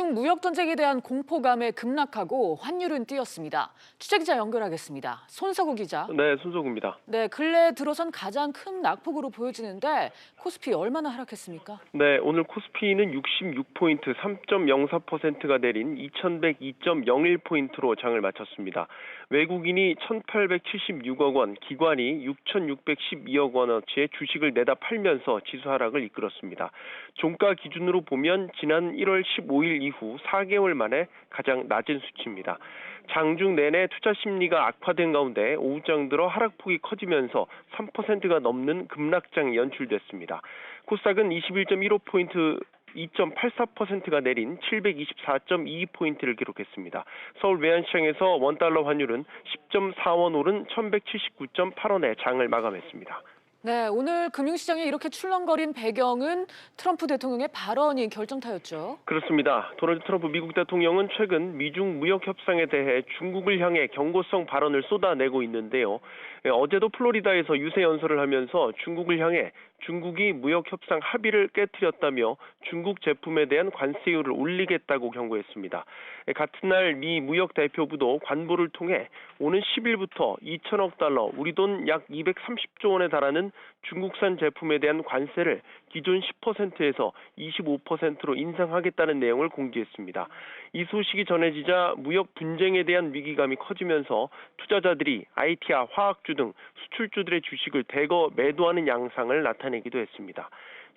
미중 무역 전쟁에 대한 공포감에 급락하고 환율은 뛰었습니다. 취재기자 연결하겠습니다. 손석우 기자. 네, 손석우입니다. 네, 근래 들어선 가장 큰 낙폭으로 보여지는데 코스피 얼마나 하락했습니까? 네, 오늘 코스피는 66포인트 3.04%가 내린 2102.01포인트로 장을 마쳤습니다. 외국인이 1,876억 원, 기관이 6,612억 원어치의 주식을 내다 팔면서 지수 하락을 이끌었습니다. 종가 기준으로 보면 지난 1월 15일 이후 4개월 만에 가장 낮은 수치입니다. 장중 내내 투자 심리가 악화된 가운데 오후장 들어 하락폭이 커지면서 3%가 넘는 급락장이 연출됐습니다. 코스닥은 21.15포인트 2.84%가 내린 724.22포인트를 기록했습니다. 서울 외환시장에서 원달러 환율은 10.4원 오른 1179.8원에 장을 마감했습니다. 네, 오늘 금융시장이 이렇게 출렁거린 배경은 트럼프 대통령의 발언이 결정타였죠. 그렇습니다. 도널드 트럼프 미국 대통령은 최근 미중 무역 협상에 대해 중국을 향해 경고성 발언을 쏟아내고 있는데요. 어제도 플로리다에서 유세 연설을 하면서 중국을 향해 중국이 무역 협상 합의를 깨트렸다며 중국 제품에 대한 관세율을 올리겠다고 경고했습니다. 같은 날 미 무역 대표부도 관보를 통해 오는 10일부터 2천억 달러, 우리 돈 약 230조 원에 달하는 중국산 제품에 대한 관세를 기존 10%에서 25%로 인상하겠다는 내용을 공지했습니다. 이 소식이 전해지자 무역 분쟁에 대한 위기감이 커지면서 투자자들이 IT와 화학주 등 수출주들의 주식을 대거 매도하는 양상을 나타내기도 했습니다.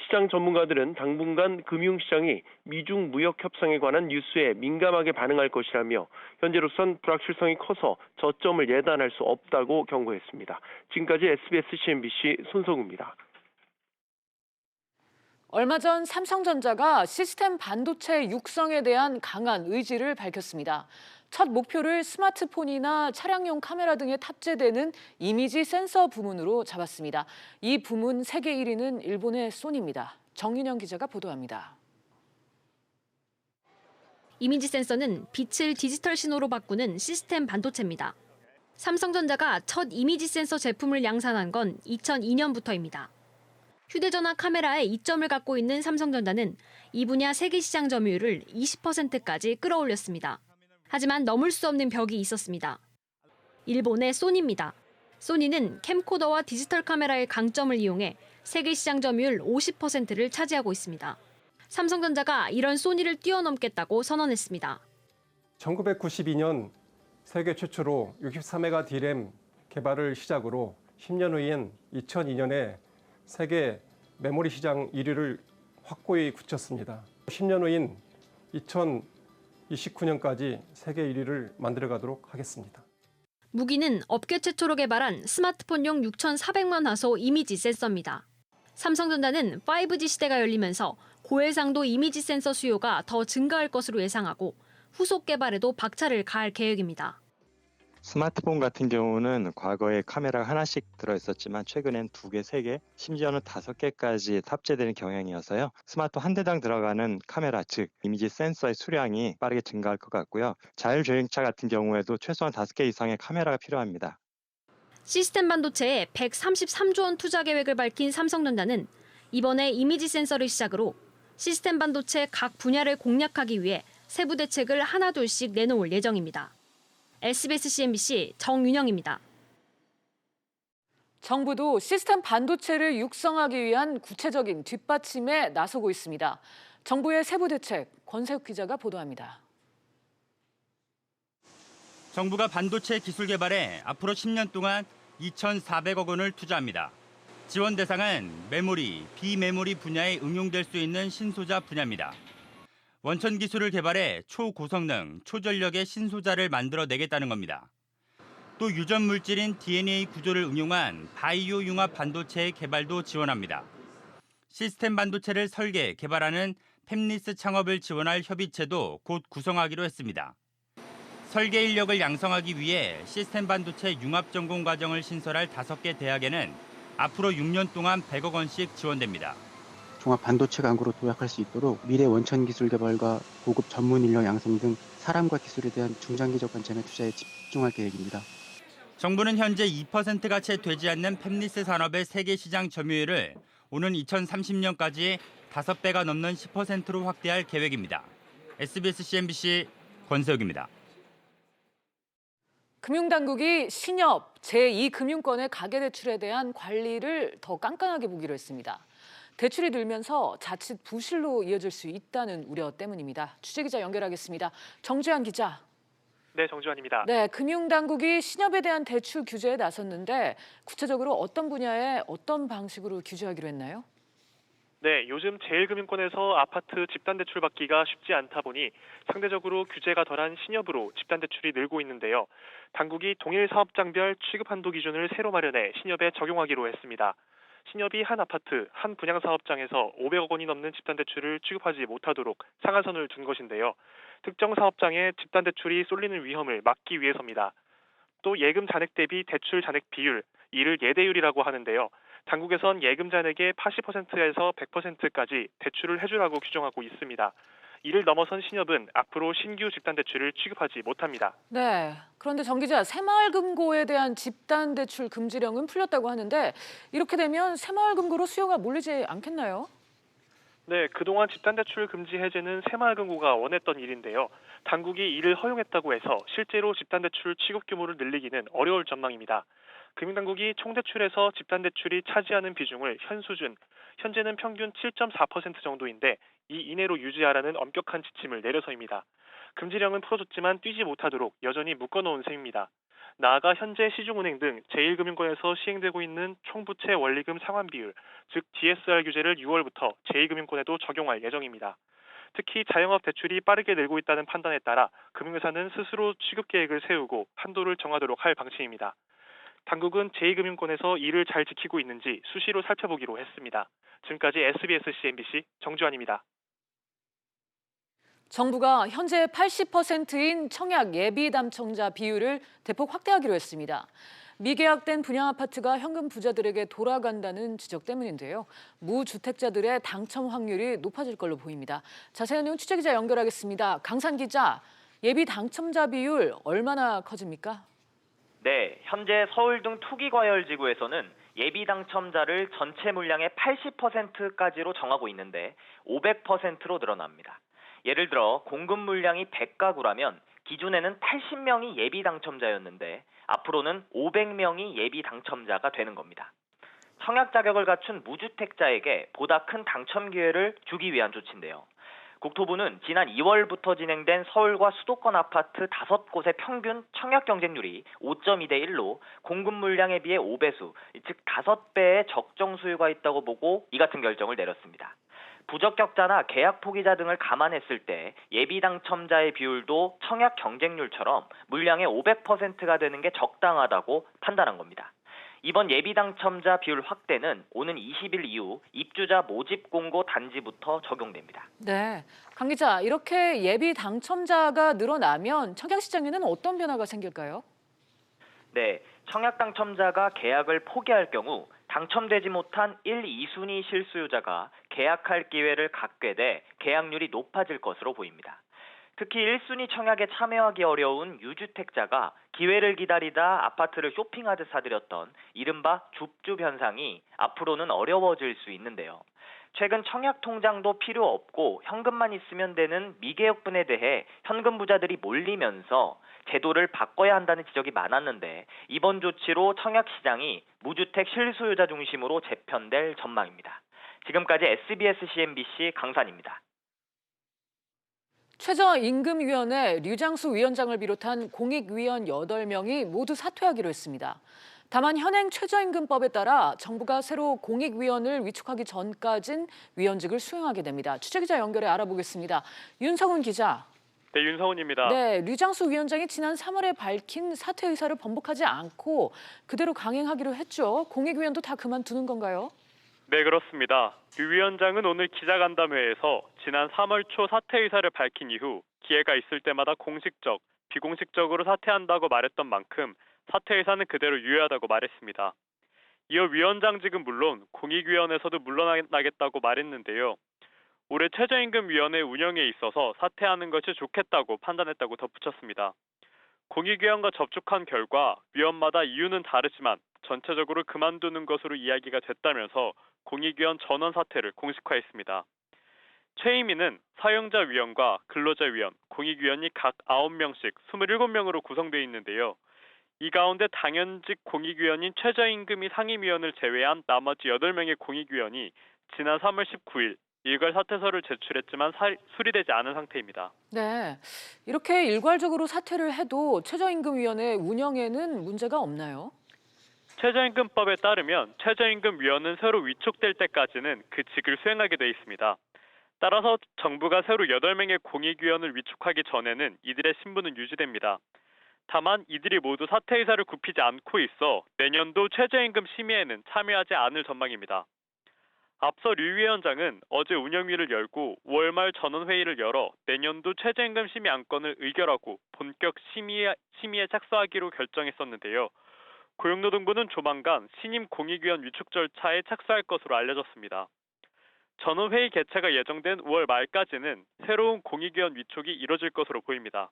시장 전문가들은 당분간 금융시장이 미중 무역 협상에 관한 뉴스에 민감하게 반응할 것이라며 현재로선 불확실성이 커서 저점을 예단할 수 없다고 경고했습니다. 지금까지 SBS CNBC 손석우입니다. 얼마 전 삼성전자가 시스템 반도체 육성에 대한 강한 의지를 밝혔습니다. 첫 목표를 스마트폰이나 차량용 카메라 등에 탑재되는 이미지 센서 부문으로 잡았습니다. 이 부문 세계 1위는 일본의 소니입니다. 정윤영 기자가 보도합니다. 이미지 센서는 빛을 디지털 신호로 바꾸는 시스템 반도체입니다. 삼성전자가 첫 이미지 센서 제품을 양산한 건 2002년부터입니다. 휴대전화 카메라에 이점을 갖고 있는 삼성전자는 이 분야 세계 시장 점유율을 20%까지 끌어올렸습니다. 하지만 넘을 수 없는 벽이 있었습니다. 일본의 소니입니다. 소니는 캠코더와 디지털 카메라의 강점을 이용해 세계 시장 점유율 50%를 차지하고 있습니다. 삼성전자가 이런 소니를 뛰어넘겠다고 선언했습니다. 1992년 세계 최초로 63메가 D램 개발을 시작으로 10년 후인 2002년에 세계 메모리 시장 1위를 확고히 굳혔습니다. 10년 후인 2029년까지 세계 1위를 만들어가도록 하겠습니다. 무기는 업계 최초로 개발한 스마트폰용 6,400만 화소 이미지 센서입니다. 삼성전자는 5G 시대가 열리면서 고해상도 이미지 센서 수요가 더 증가할 것으로 예상하고 후속 개발에도 박차를 가할 계획입니다. 스마트폰 같은 경우는 과거에 카메라가 하나씩 들어있었지만 최근엔 2개, 3개, 심지어는 5개까지 탑재되는 경향이어서요. 스마트폰 한 대당 들어가는 카메라, 즉 이미지 센서의 수량이 빠르게 증가할 것 같고요. 자율주행차 같은 경우에도 최소한 5개 이상의 카메라가 필요합니다. 시스템 반도체에 133조 원 투자 계획을 밝힌 삼성전자는 이번에 이미지 센서를 시작으로 시스템 반도체 각 분야를 공략하기 위해 세부 대책을 하나둘씩 내놓을 예정입니다. SBS CNBC 정윤영입니다. 정부도 시스템 반도체를 육성하기 위한 구체적인 뒷받침에 나서고 있습니다. 정부의 세부 대책, 권세욱 기자가 보도합니다. 정부가 반도체 기술 개발에 앞으로 10년 동안 2,400억 원을 투자합니다. 지원 대상은 메모리, 비메모리 분야에 응용될 수 있는 신소자 분야입니다. 원천 기술을 개발해 초고성능, 초전력의 신소자를 만들어내겠다는 겁니다. 또 유전 물질인 DNA 구조를 응용한 바이오 융합 반도체의 개발도 지원합니다. 시스템 반도체를 설계, 개발하는 팹리스 창업을 지원할 협의체도 곧 구성하기로 했습니다. 설계 인력을 양성하기 위해 시스템 반도체 융합 전공 과정을 신설할 5개 대학에는 앞으로 6년 동안 100억 원씩 지원됩니다. 종합 반도체 강구로 도약할 수 있도록 미래 원천 기술 개발과 고급 전문 인력 양성 등 사람과 기술에 대한 중장기적 관점의 투자에 집중할 계획입니다. 정부는 현재 2%가 채 되지 않는 팹리스 산업의 세계 시장 점유율을 오는 2030년까지 5배가 넘는 10%로 확대할 계획입니다. SBS CNBC 권세욱입니다. 금융당국이 신협, 제2금융권의 가계대출에 대한 관리를 더 깐깐하게 보기로 했습니다. 대출이 늘면서 자칫 부실로 이어질 수 있다는 우려 때문입니다. 취재기자 연결하겠습니다. 정주환 기자. 네, 정주환입니다. 네, 금융당국이 신협에 대한 대출 규제에 나섰는데 구체적으로 어떤 분야에 어떤 방식으로 규제하기로 했나요? 네, 요즘 제1금융권에서 아파트 집단대출 받기가 쉽지 않다 보니 상대적으로 규제가 덜한 신협으로 집단대출이 늘고 있는데요. 당국이 동일 사업장별 취급 한도 기준을 새로 마련해 신협에 적용하기로 했습니다. 신협이 한 아파트, 한 분양사업장에서 500억 원이 넘는 집단대출을 취급하지 못하도록 상한선을 둔 것인데요. 특정 사업장에 집단대출이 쏠리는 위험을 막기 위해서입니다. 또 예금 잔액 대비 대출 잔액 비율, 이를 예대율이라고 하는데요. 당국에선 예금 잔액의 80%에서 100%까지 대출을 해주라고 규정하고 있습니다. 이를 넘어선 신협은 앞으로 신규 집단대출을 취급하지 못합니다. 네, 그런데 정 기자, 새마을금고에 대한 집단대출 금지령은 풀렸다고 하는데 이렇게 되면 새마을금고로 수요가 몰리지 않겠나요? 네, 그동안 집단대출 금지 해제는 새마을금고가 원했던 일인데요. 당국이 이를 허용했다고 해서 실제로 집단대출 취급 규모를 늘리기는 어려울 전망입니다. 금융당국이 총대출에서 집단대출이 차지하는 비중을 현재는 평균 7.4% 정도인데 이 이내로 유지하라는 엄격한 지침을 내려서입니다. 금지령은 풀어줬지만 뛰지 못하도록 여전히 묶어놓은 셈입니다. 나아가 현재 시중은행 등 제1금융권에서 시행되고 있는 총부채 원리금 상환 비율, 즉 DSR 규제를 6월부터 제2금융권에도 적용할 예정입니다. 특히 자영업 대출이 빠르게 늘고 있다는 판단에 따라 금융회사는 스스로 취급 계획을 세우고 한도를 정하도록 할 방침입니다. 당국은 제2금융권에서 이를 잘 지키고 있는지 수시로 살펴보기로 했습니다. 지금까지 SBS CNBC 정주환입니다. 정부가 현재 80%인 청약 예비 당첨자 비율을 대폭 확대하기로 했습니다. 미계약된 분양아파트가 현금 부자들에게 돌아간다는 지적 때문인데요. 무주택자들의 당첨 확률이 높아질 걸로 보입니다. 자세한 내용 취재기자 연결하겠습니다. 강산 기자, 예비 당첨자 비율 얼마나 커집니까? 네, 현재 서울 등 투기과열지구에서는 예비 당첨자를 전체 물량의 80%까지로 정하고 있는데 500%로 늘어납니다. 예를 들어 공급 물량이 100가구라면 기존에는 80명이 예비 당첨자였는데 앞으로는 500명이 예비 당첨자가 되는 겁니다. 청약 자격을 갖춘 무주택자에게 보다 큰 당첨 기회를 주기 위한 조치인데요. 국토부는 지난 2월부터 진행된 서울과 수도권 아파트 5곳의 평균 청약 경쟁률이 5.2대 1로 공급 물량에 비해 5배수, 즉 5배의 적정 수요가 있다고 보고 이 같은 결정을 내렸습니다. 부적격자나 계약 포기자 등을 감안했을 때 예비 당첨자의 비율도 청약 경쟁률처럼 물량의 500%가 되는 게 적당하다고 판단한 겁니다. 이번 예비 당첨자 비율 확대는 오는 20일 이후 입주자 모집 공고 단지부터 적용됩니다. 네, 강 기자, 이렇게 예비 당첨자가 늘어나면 청약 시장에는 어떤 변화가 생길까요? 네, 청약 당첨자가 계약을 포기할 경우 당첨되지 못한 1, 2순위 실수요자가 계약할 기회를 갖게 돼 계약률이 높아질 것으로 보입니다. 특히 1순위 청약에 참여하기 어려운 유주택자가 기회를 기다리다 아파트를 쇼핑하듯 사들였던 이른바 줍줍 현상이 앞으로는 어려워질 수 있는데요. 최근 청약 통장도 필요 없고 현금만 있으면 되는 미개혁분에 대해 현금 부자들이 몰리면서 제도를 바꿔야 한다는 지적이 많았는데 이번 조치로 청약 시장이 무주택 실수요자 중심으로 재편될 전망입니다. 지금까지 SBS CNBC 강산입니다. 최저임금위원회 류장수 위원장을 비롯한 공익위원 8명이 모두 사퇴하기로 했습니다. 다만 현행 최저임금법에 따라 정부가 새로 공익위원을 위촉하기 전까진 위원직을 수행하게 됩니다. 취재기자 연결해 알아보겠습니다. 윤성훈 기자. 네, 윤성훈입니다. 네, 류장수 위원장이 지난 3월에 밝힌 사퇴 의사를 번복하지 않고 그대로 강행하기로 했죠. 공익위원도 다 그만두는 건가요? 네, 그렇습니다. 류 위원장은 오늘 기자간담회에서 지난 3월 초 사퇴 의사를 밝힌 이후 기회가 있을 때마다 공식적, 비공식적으로 사퇴한다고 말했던 만큼 사퇴 의사는 그대로 유효하다고 말했습니다. 이어 위원장직은 물론 공익위원회에서도 물러나겠다고 말했는데요. 올해 최저임금위원회 운영에 있어서 사퇴하는 것이 좋겠다고 판단했다고 덧붙였습니다. 공익위원과 접촉한 결과 위원마다 이유는 다르지만 전체적으로 그만두는 것으로 이야기가 됐다면서 공익위원 전원 사퇴를 공식화했습니다. 최이민은 사용자 위원과 근로자 위원, 공익위원이 각 9명씩 27명으로 구성되어 있는데요. 이 가운데 당연직 공익위원인 최저임금이 상임위원을 제외한 나머지 8명의 공익위원이 지난 3월 19일 일괄 사퇴서를 제출했지만 수리되지 않은 상태입니다. 네, 이렇게 일괄적으로 사퇴를 해도 최저임금위원회 운영에는 문제가 없나요? 최저임금법에 따르면 최저임금위원은 새로 위촉될 때까지는 그 직을 수행하게 돼 있습니다. 따라서 정부가 새로 8명의 공익위원을 위촉하기 전에는 이들의 신분은 유지됩니다. 다만 이들이 모두 사퇴 의사를 굽히지 않고 있어 내년도 최저임금 심의에는 참여하지 않을 전망입니다. 앞서 류 위원장은 어제 운영위를 열고 5월 말 전원회의를 열어 내년도 최저임금 심의 안건을 의결하고 본격 심의에 착수하기로 결정했었는데요. 고용노동부는 조만간 신임 공익위원 위촉 절차에 착수할 것으로 알려졌습니다. 전원회의 개최가 예정된 5월 말까지는 새로운 공익위원 위촉이 이뤄질 것으로 보입니다.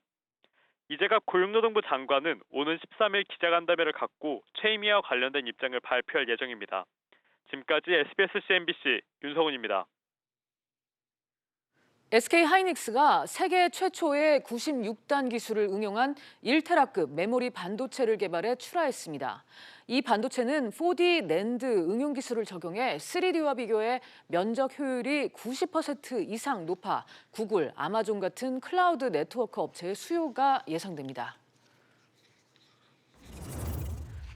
이재갑 고용노동부 장관은 오는 13일 기자간담회를 갖고 최임위와 관련된 입장을 발표할 예정입니다. 지금까지 SBS CNBC 윤성훈입니다. SK하이닉스가 세계 최초의 96단 기술을 응용한 1테라급 메모리 반도체를 개발해 출하했습니다. 이 반도체는 4D 낸드 응용 기술을 적용해 3D와 비교해 면적 효율이 90% 이상 높아 구글, 아마존 같은 클라우드 네트워크 업체의 수요가 예상됩니다.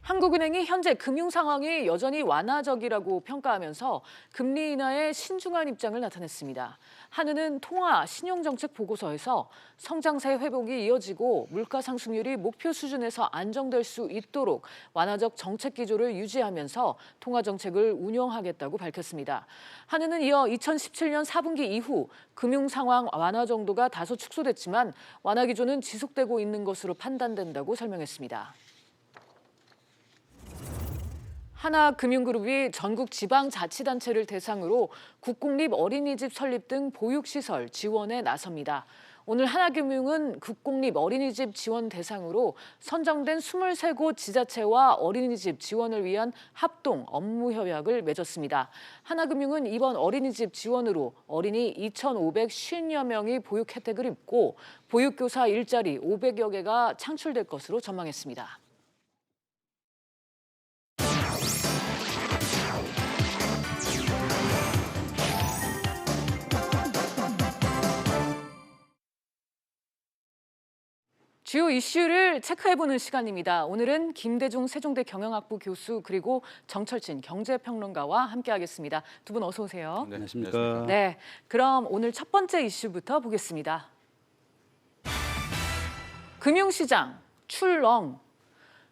한국은행이 현재 금융 상황이 여전히 완화적이라고 평가하면서 금리 인하에 신중한 입장을 나타냈습니다. 한은은 통화 신용정책 보고서에서 성장세 회복이 이어지고 물가 상승률이 목표 수준에서 안정될 수 있도록 완화적 정책 기조를 유지하면서 통화 정책을 운영하겠다고 밝혔습니다. 한은은 이어 2017년 4분기 이후 금융 상황 완화 정도가 다소 축소됐지만 완화 기조는 지속되고 있는 것으로 판단된다고 설명했습니다. 하나금융그룹이 전국 지방자치단체를 대상으로 국공립 어린이집 설립 등 보육시설 지원에 나섭니다. 오늘 하나금융은 국공립 어린이집 지원 대상으로 선정된 23곳 지자체와 어린이집 지원을 위한 합동 업무 협약을 맺었습니다. 하나금융은 이번 어린이집 지원으로 어린이 2,550여 명이 보육 혜택을 입고 보육교사 일자리 500여 개가 창출될 것으로 전망했습니다. 주요 이슈를 체크해보는 시간입니다. 오늘은 김대중 세종대 경영학부 교수 그리고 정철진 경제평론가와 함께하겠습니다. 두 분 어서 오세요. 네, 안녕하십니까. 네, 그럼 오늘 첫 번째 이슈부터 보겠습니다. 금융시장 출렁.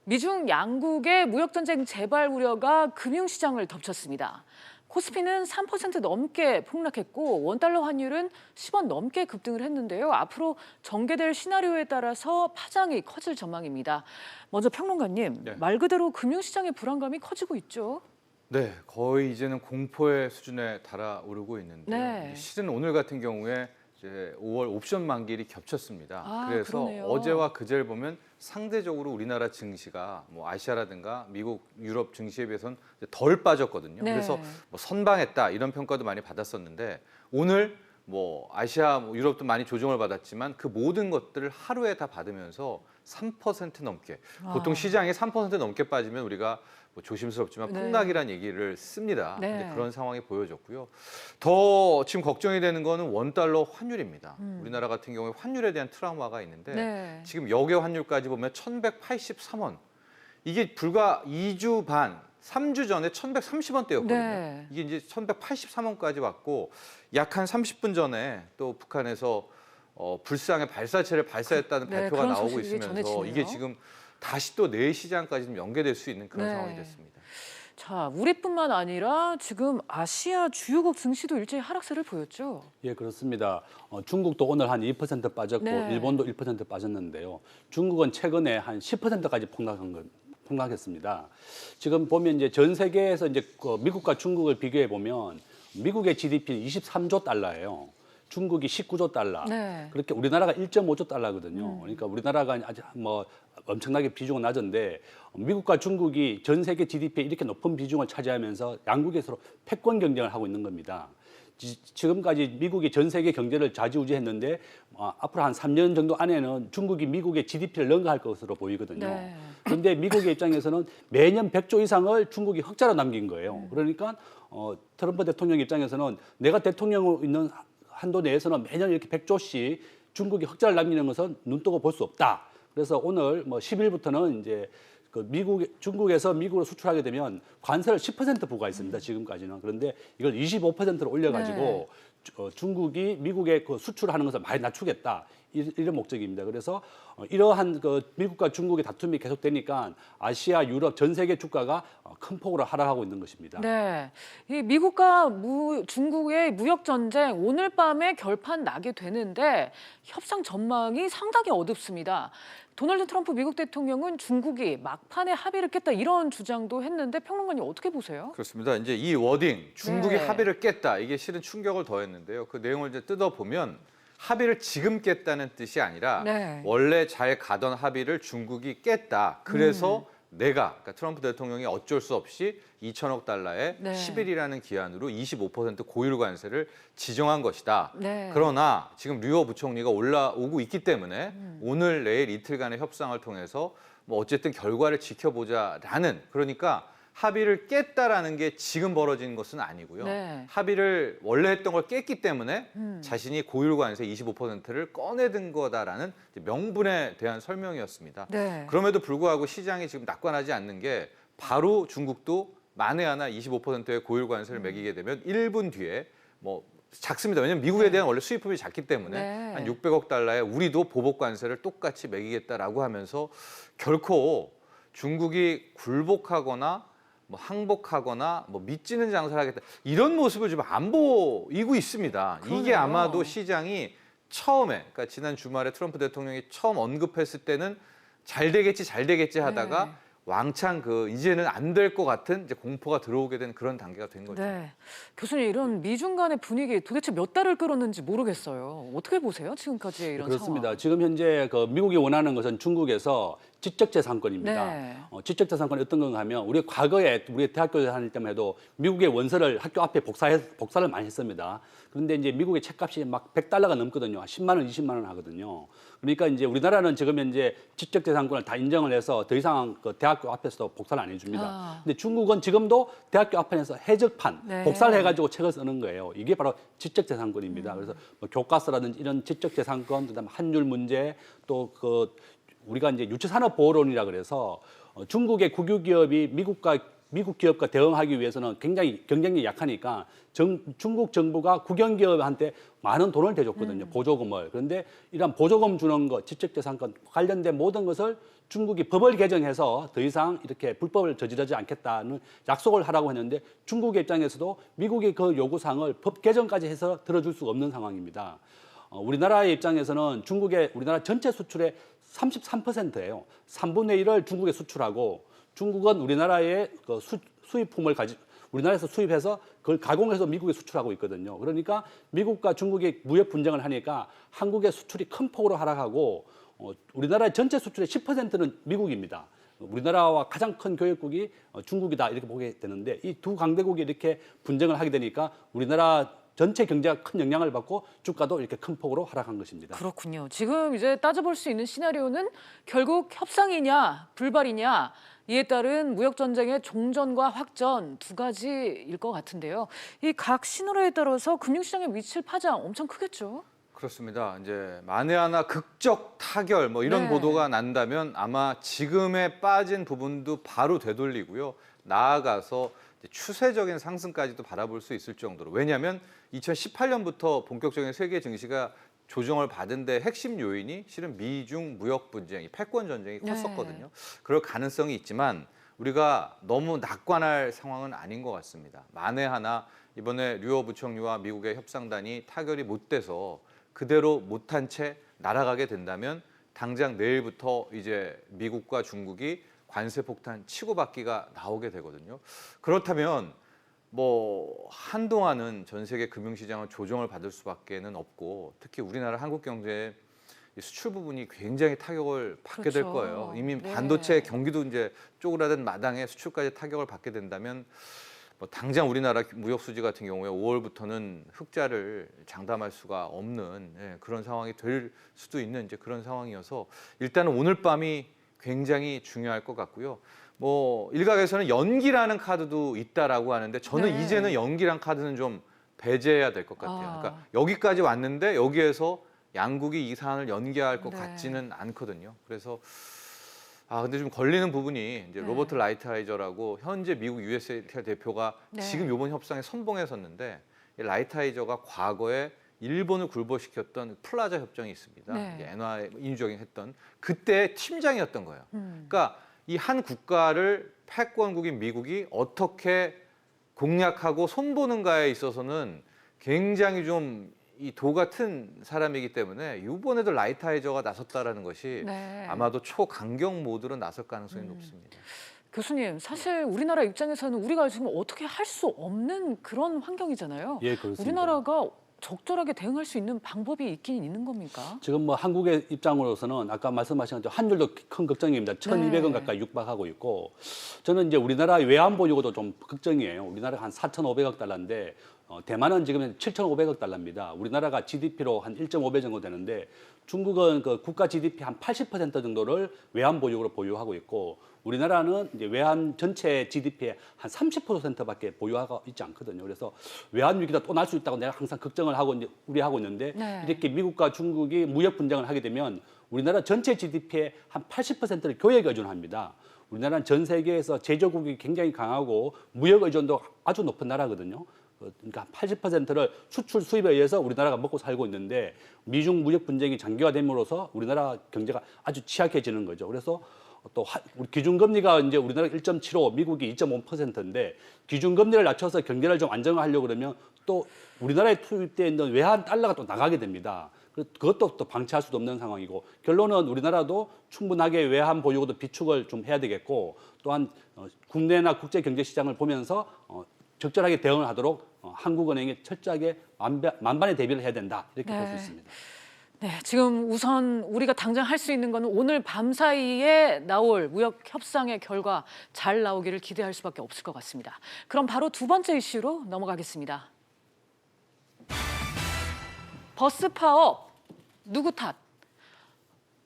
미중 양국의 무역전쟁 재발 우려가 금융시장을 덮쳤습니다. 코스피는 3% 넘게 폭락했고 원달러 환율은 10원 넘게 급등을 했는데요. 앞으로 전개될 시나리오에 따라서 파장이 커질 전망입니다. 먼저 평론가님, 네. 말 그대로 금융시장의 불안감이 커지고 있죠? 네, 거의 이제는 공포의 수준에 달아오르고 있는데요. 네. 실은 오늘 같은 경우에 이제 5월 옵션 만기일이 겹쳤습니다. 그래서 그러네요. 어제와 그제를 보면 상대적으로 우리나라 증시가 뭐 아시아라든가 미국, 유럽 증시에 비해서는 덜 빠졌거든요. 네. 그래서 뭐 선방했다 이런 평가도 많이 받았었는데 오늘 뭐 아시아, 유럽도 많이 조정을 받았지만 그 모든 것들을 하루에 다 받으면서 3% 넘게 보통 시장이 3% 넘게 빠지면 우리가 뭐 조심스럽지만 폭락이라는 얘기를 씁니다. 네. 근데 그런 상황이 보여졌고요. 더 지금 걱정이 되는 거는 원달러 환율입니다. 우리나라 같은 경우에 환율에 대한 트라우마가 있는데 네. 지금 역외 환율까지 보면 1183원. 이게 불과 2주 반, 3주 전에 1130원대였거든요. 네. 이게 이제 1183원까지 왔고 약 한 30분 전에 또 북한에서 불상의 발사체를 발사했다는 네, 발표가 그런 나오고 소식이 있으면서 전해지네요. 이게 지금 다시 또 내일 시장까지 좀 연계될 수 있는 그런 네. 상황이 됐습니다. 자, 우리뿐만 아니라 지금 아시아 주요국 증시도 일제히 하락세를 보였죠? 예, 그렇습니다. 중국도 오늘 한 2% 빠졌고 네. 일본도 1% 빠졌는데요. 중국은 최근에 한 10%까지 폭락했습니다. 지금 보면 이제 전 세계에서 이제 미국과 중국을 비교해 보면 미국의 GDP는 23조 달러예요. 중국이 19조 달러. 네. 그렇게 우리나라가 1.5조 달러거든요. 그러니까 우리나라가 아주 뭐 엄청나게 비중은 낮은데 미국과 중국이 전 세계 GDP에 이렇게 높은 비중을 차지하면서 양국에 서로 패권 경쟁을 하고 있는 겁니다. 지금까지 미국이 전 세계 경제를 좌지우지했는데 앞으로 한 3년 정도 안에는 중국이 미국의 GDP를 능가할 것으로 보이거든요. 네. 그런데 미국의 입장에서는 매년 100조 이상을 중국이 흑자로 남긴 거예요. 그러니까 트럼프 대통령 입장에서는 내가 대통령으로 있는 한도 내에서는 매년 이렇게 100조씩 중국이 흑자를 남기는 것은 눈뜨고 볼 수 없다. 그래서 오늘 10일부터는 이제 중국에서 미국으로 수출하게 되면 관세를 10% 부과했습니다. 지금까지는. 그런데 이걸 25%로 올려가지고 중국이 미국에 그 수출하는 것을 많이 낮추겠다. 이런 목적입니다. 그래서 이러한 그 미국과 중국의 다툼이 계속되니까 아시아, 유럽 전 세계 주가가 큰 폭으로 하락하고 있는 것입니다. 네, 이 미국과 중국의 무역 전쟁 오늘 밤에 결판 나게 되는데 협상 전망이 상당히 어둡습니다. 도널드 트럼프 미국 대통령은 중국이 막판에 합의를 깼다 이런 주장도 했는데 평론가님 어떻게 보세요? 그렇습니다. 이제 이 워딩 중국이 네. 합의를 깼다 이게 실은 충격을 더했는데요. 그 내용을 이제 뜯어보면 합의를 지금 깼다는 뜻이 아니라 네. 원래 잘 가던 합의를 중국이 깼다. 그래서 그러니까 트럼프 대통령이 어쩔 수 없이 2천억 달러에 네. 10일이라는 기한으로 25% 고율 관세를 지정한 것이다. 네. 그러나 지금 류호 부총리가 올라오고 있기 때문에 오늘 내일 이틀간의 협상을 통해서 뭐 어쨌든 결과를 지켜보자라는 그러니까 합의를 깼다라는 게 지금 벌어진 것은 아니고요. 네. 합의를 원래 했던 걸 깼기 때문에 자신이 고율 관세 25%를 꺼내든 거다라는 명분에 대한 설명이었습니다. 네. 그럼에도 불구하고 시장이 지금 낙관하지 않는 게 바로 중국도 만에 하나 25%의 고율 관세를 매기게 되면 1분 뒤에 뭐 작습니다. 왜냐하면 미국에 대한 원래 수입품이 작기 때문에 네. 한 600억 달러에 우리도 보복 관세를 똑같이 매기겠다라고 하면서 결코 중국이 굴복하거나 뭐 항복하거나 뭐 밑지는 장사를 하겠다 이런 모습을 지금 안 보이고 있습니다. 이게 그러네요. 아마도 시장이 처음에 그러니까 지난 주말에 트럼프 대통령이 처음 언급했을 때는 잘 되겠지 하다가 네. 왕창 이제는 안 될 것 같은 이제 공포가 들어오게 된 그런 단계가 된 거죠. 네. 교수님 이런 미중 간의 분위기 도대체 몇 달을 끌었는지 모르겠어요. 어떻게 보세요? 지금까지의 이런 그렇습니다. 상황. 지금 현재 미국이 원하는 것은 중국에서 지적재산권입니다. 네. 지적재산권이 어떤 건가 하면 우리 과거에 우리 대학교 다닐 때만 해도 미국의 원서를 학교 앞에 복사를 많이 했습니다. 그런데 이제 미국의 책값이 막 100달러가 넘거든요. 10만 원, 20만 원 하거든요. 그러니까 이제 우리나라는 지금 현재 지적재산권을 다 인정을 해서 더 이상 대학교 앞에서도 복사를 안 해줍니다. 근데 중국은 지금도 대학교 앞에서 해적판, 네. 복사를 해가지고 책을 쓰는 거예요. 이게 바로 지적재산권입니다. 그래서 교과서라든지 이런 지적재산권, 그다음 환율 문제, 또 우리가 이제 유치산업보호론이라 그래서 중국의 국유기업이 미국 기업과 대응하기 위해서는 굉장히 경쟁력이 약하니까 중국 정부가 국영기업한테 많은 돈을 대줬거든요. 보조금을. 그런데 이런 보조금 주는 것, 지적재산권 관련된 모든 것을 중국이 법을 개정해서 더 이상 이렇게 불법을 저지르지 않겠다는 약속을 하라고 했는데 중국의 입장에서도 미국의 그 요구사항을 법 개정까지 해서 들어줄 수가 없는 상황입니다. 우리나라의 입장에서는 우리나라 전체 수출의 33%예요. 3분의 1을 중국에 수출하고 중국은 우리나라의 수입품을 우리나라에서 수입해서 그걸 가공해서 미국에 수출하고 있거든요. 그러니까 미국과 중국이 무역 분쟁을 하니까 한국의 수출이 큰 폭으로 하락하고 우리나라의 전체 수출의 10%는 미국입니다. 우리나라와 가장 큰 교역국이 중국이다 이렇게 보게 되는데 이 두 강대국이 이렇게 분쟁을 하게 되니까 우리나라 전체 경제가 큰 영향을 받고 주가도 이렇게 큰 폭으로 하락한 것입니다. 그렇군요. 지금 이제 따져볼 수 있는 시나리오는 결국 협상이냐 불발이냐 이에 따른 무역 전쟁의 종전과 확전 두 가지일 것 같은데요. 이 각 시나리오에 따라서 금융시장에 미칠 파장 엄청 크겠죠? 그렇습니다. 이제 만에 하나 극적 타결 뭐 이런 네. 보도가 난다면 아마 지금에 빠진 부분도 바로 되돌리고요. 나아가서 추세적인 상승까지도 바라볼 수 있을 정도로. 왜냐하면 2018년부터 본격적인 세계 증시가 조정을 받은 데 핵심 요인이 실은 미중 무역 분쟁, 패권 전쟁이 컸었거든요. 그럴 가능성이 있지만 우리가 너무 낙관할 상황은 아닌 것 같습니다. 만에 하나 이번에 류호 부총리와 미국의 협상단이 타결이 못 돼서 그대로 못한 채 날아가게 된다면 당장 내일부터 이제 미국과 중국이 관세 폭탄 치고받기가 나오게 되거든요. 그렇다면 뭐 한동안은 전 세계 금융시장은 조정을 받을 수밖에는 없고 특히 우리나라 한국 경제의 수출 부분이 굉장히 타격을 받게 될 그렇죠. 거예요. 이미 네. 반도체 경기도 이제 쪼그라든 마당에 수출까지 타격을 받게 된다면 뭐 당장 우리나라 무역 수지 같은 경우에 5월부터는 흑자를 장담할 수가 없는 그런 상황이 될 수도 있는 이제 그런 상황이어서 일단은 오늘 밤이 굉장히 중요할 것 같고요. 뭐 일각에서는 연기라는 카드도 있다라고 하는데 저는 네. 이제는 연기란 카드는 좀 배제해야 될 것 같아요. 그러니까 여기까지 왔는데 여기에서 양국이 이 사안을 연기할 것 네. 같지는 않거든요. 그래서 근데 좀 걸리는 부분이 이제 로버트 라이트하이저라고 현재 미국 USATL 대표가 네. 지금 이번 협상에 선봉에 섰는데 이 라이트하이저가 과거에 일본을 굴복시켰던 플라자 협정이 있습니다. 네. 이제 엔화 인유적인 했던 그때 팀장이었던 거예요. 음. 그러니까 이 한 국가를 패권국인 미국이 어떻게 공략하고 손보는가에 있어서는 굉장히 좀 이 도 같은 사람이기 때문에 이번에도 라이트하이저가 나섰다라는 것이 네. 아마도 초강경 모드로 나설 가능성이 높습니다. 교수님, 사실 우리나라 입장에서는 우리가 지금 어떻게 할 수 없는 그런 환경이잖아요. 예, 그렇습니다. 우리나라가 적절하게 대응할 수 있는 방법이 있긴 있는 겁니까? 지금 뭐 한국의 입장으로서는 아까 말씀하신 것처럼 환율도 큰 걱정입니다. 1,200원 가까이 육박하고 있고 저는 이제 우리나라 외환 보유고도 좀 걱정이에요. 우리나라가 한 4,500억 달러인데 대만은 지금 7,500억 달러입니다. 우리나라가 GDP로 한 1.5배 정도 되는데 중국은 그 국가 GDP 한 80% 정도를 외환 보유고로 보유하고 있고 우리나라는 이제 외환 전체 GDP의 한 30%밖에 보유하고 있지 않거든요. 그래서 외환 위기가 또 날 수 있다고 내가 항상 걱정을 하고 이제 우려하고 있는데 네. 이렇게 미국과 중국이 무역 분쟁을 하게 되면 우리나라 전체 GDP의 한 80%를 교역에 의존합니다. 우리나라는 전 세계에서 제조국이 굉장히 강하고 무역 의존도 아주 높은 나라거든요. 그러니까 80%를 수출 수입에 의해서 우리나라가 먹고 살고 있는데 미중 무역 분쟁이 장기화됨으로써 우리나라 경제가 아주 취약해지는 거죠. 그래서 또 우리 기준금리가 이제 우리나라 1.75, 미국이 2.5%인데 기준금리를 낮춰서 경제를 좀 안정화하려고 그러면 또 우리나라에 투입되어 있는 외환 달러가 또 나가게 됩니다. 그것도 또 방치할 수도 없는 상황이고 결론은 우리나라도 충분하게 외환 보유고도 비축을 좀 해야 되겠고 또한 국내나 국제 경제 시장을 보면서 적절하게 대응을 하도록 한국은행이 철저하게 만반의 대비를 해야 된다 이렇게 볼 수 있습니다. 네, 지금 우선 우리가 당장 할 수 있는 거는 오늘 밤 사이에 나올 무역 협상의 결과 잘 나오기를 기대할 수밖에 없을 것 같습니다. 그럼 바로 두 번째 이슈로 넘어가겠습니다. 버스 파업, 누구 탓?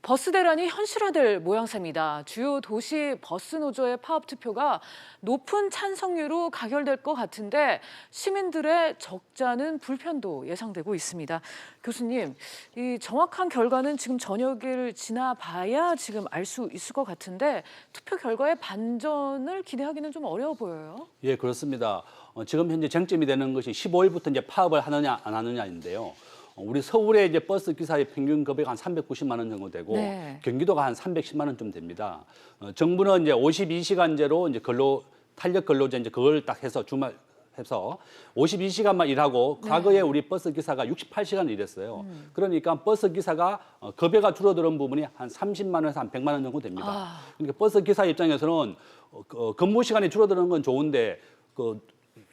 버스 대란이 현실화될 모양새입니다. 주요 도시 버스 노조의 파업 투표가 높은 찬성률로 가결될 것 같은데 시민들의 적잖은 불편도 예상되고 있습니다. 교수님, 이 정확한 결과는 지금 저녁을 지나봐야 지금 알 수 있을 것 같은데 투표 결과의 반전을 기대하기는 좀 어려워 보여요. 예, 그렇습니다. 지금 현재 쟁점이 되는 것이 15일부터 이제 파업을 하느냐 안 하느냐인데요. 우리 서울의 이제 버스 기사의 평균 급여가 한 390만 원 정도 되고 네. 경기도가 한 310만 원 좀 됩니다. 정부는 이제 52시간제로 이제 탄력 근로제 이제 그걸 딱 해서 주말 해서 52시간만 일하고 과거에 우리 버스 기사가 68시간 일했어요. 그러니까 버스 기사가 급여가 줄어드는 부분이 한 30만 원에서 한 100만 원 정도 됩니다. 그러니까 버스 기사 입장에서는 근무 시간이 줄어드는 건 좋은데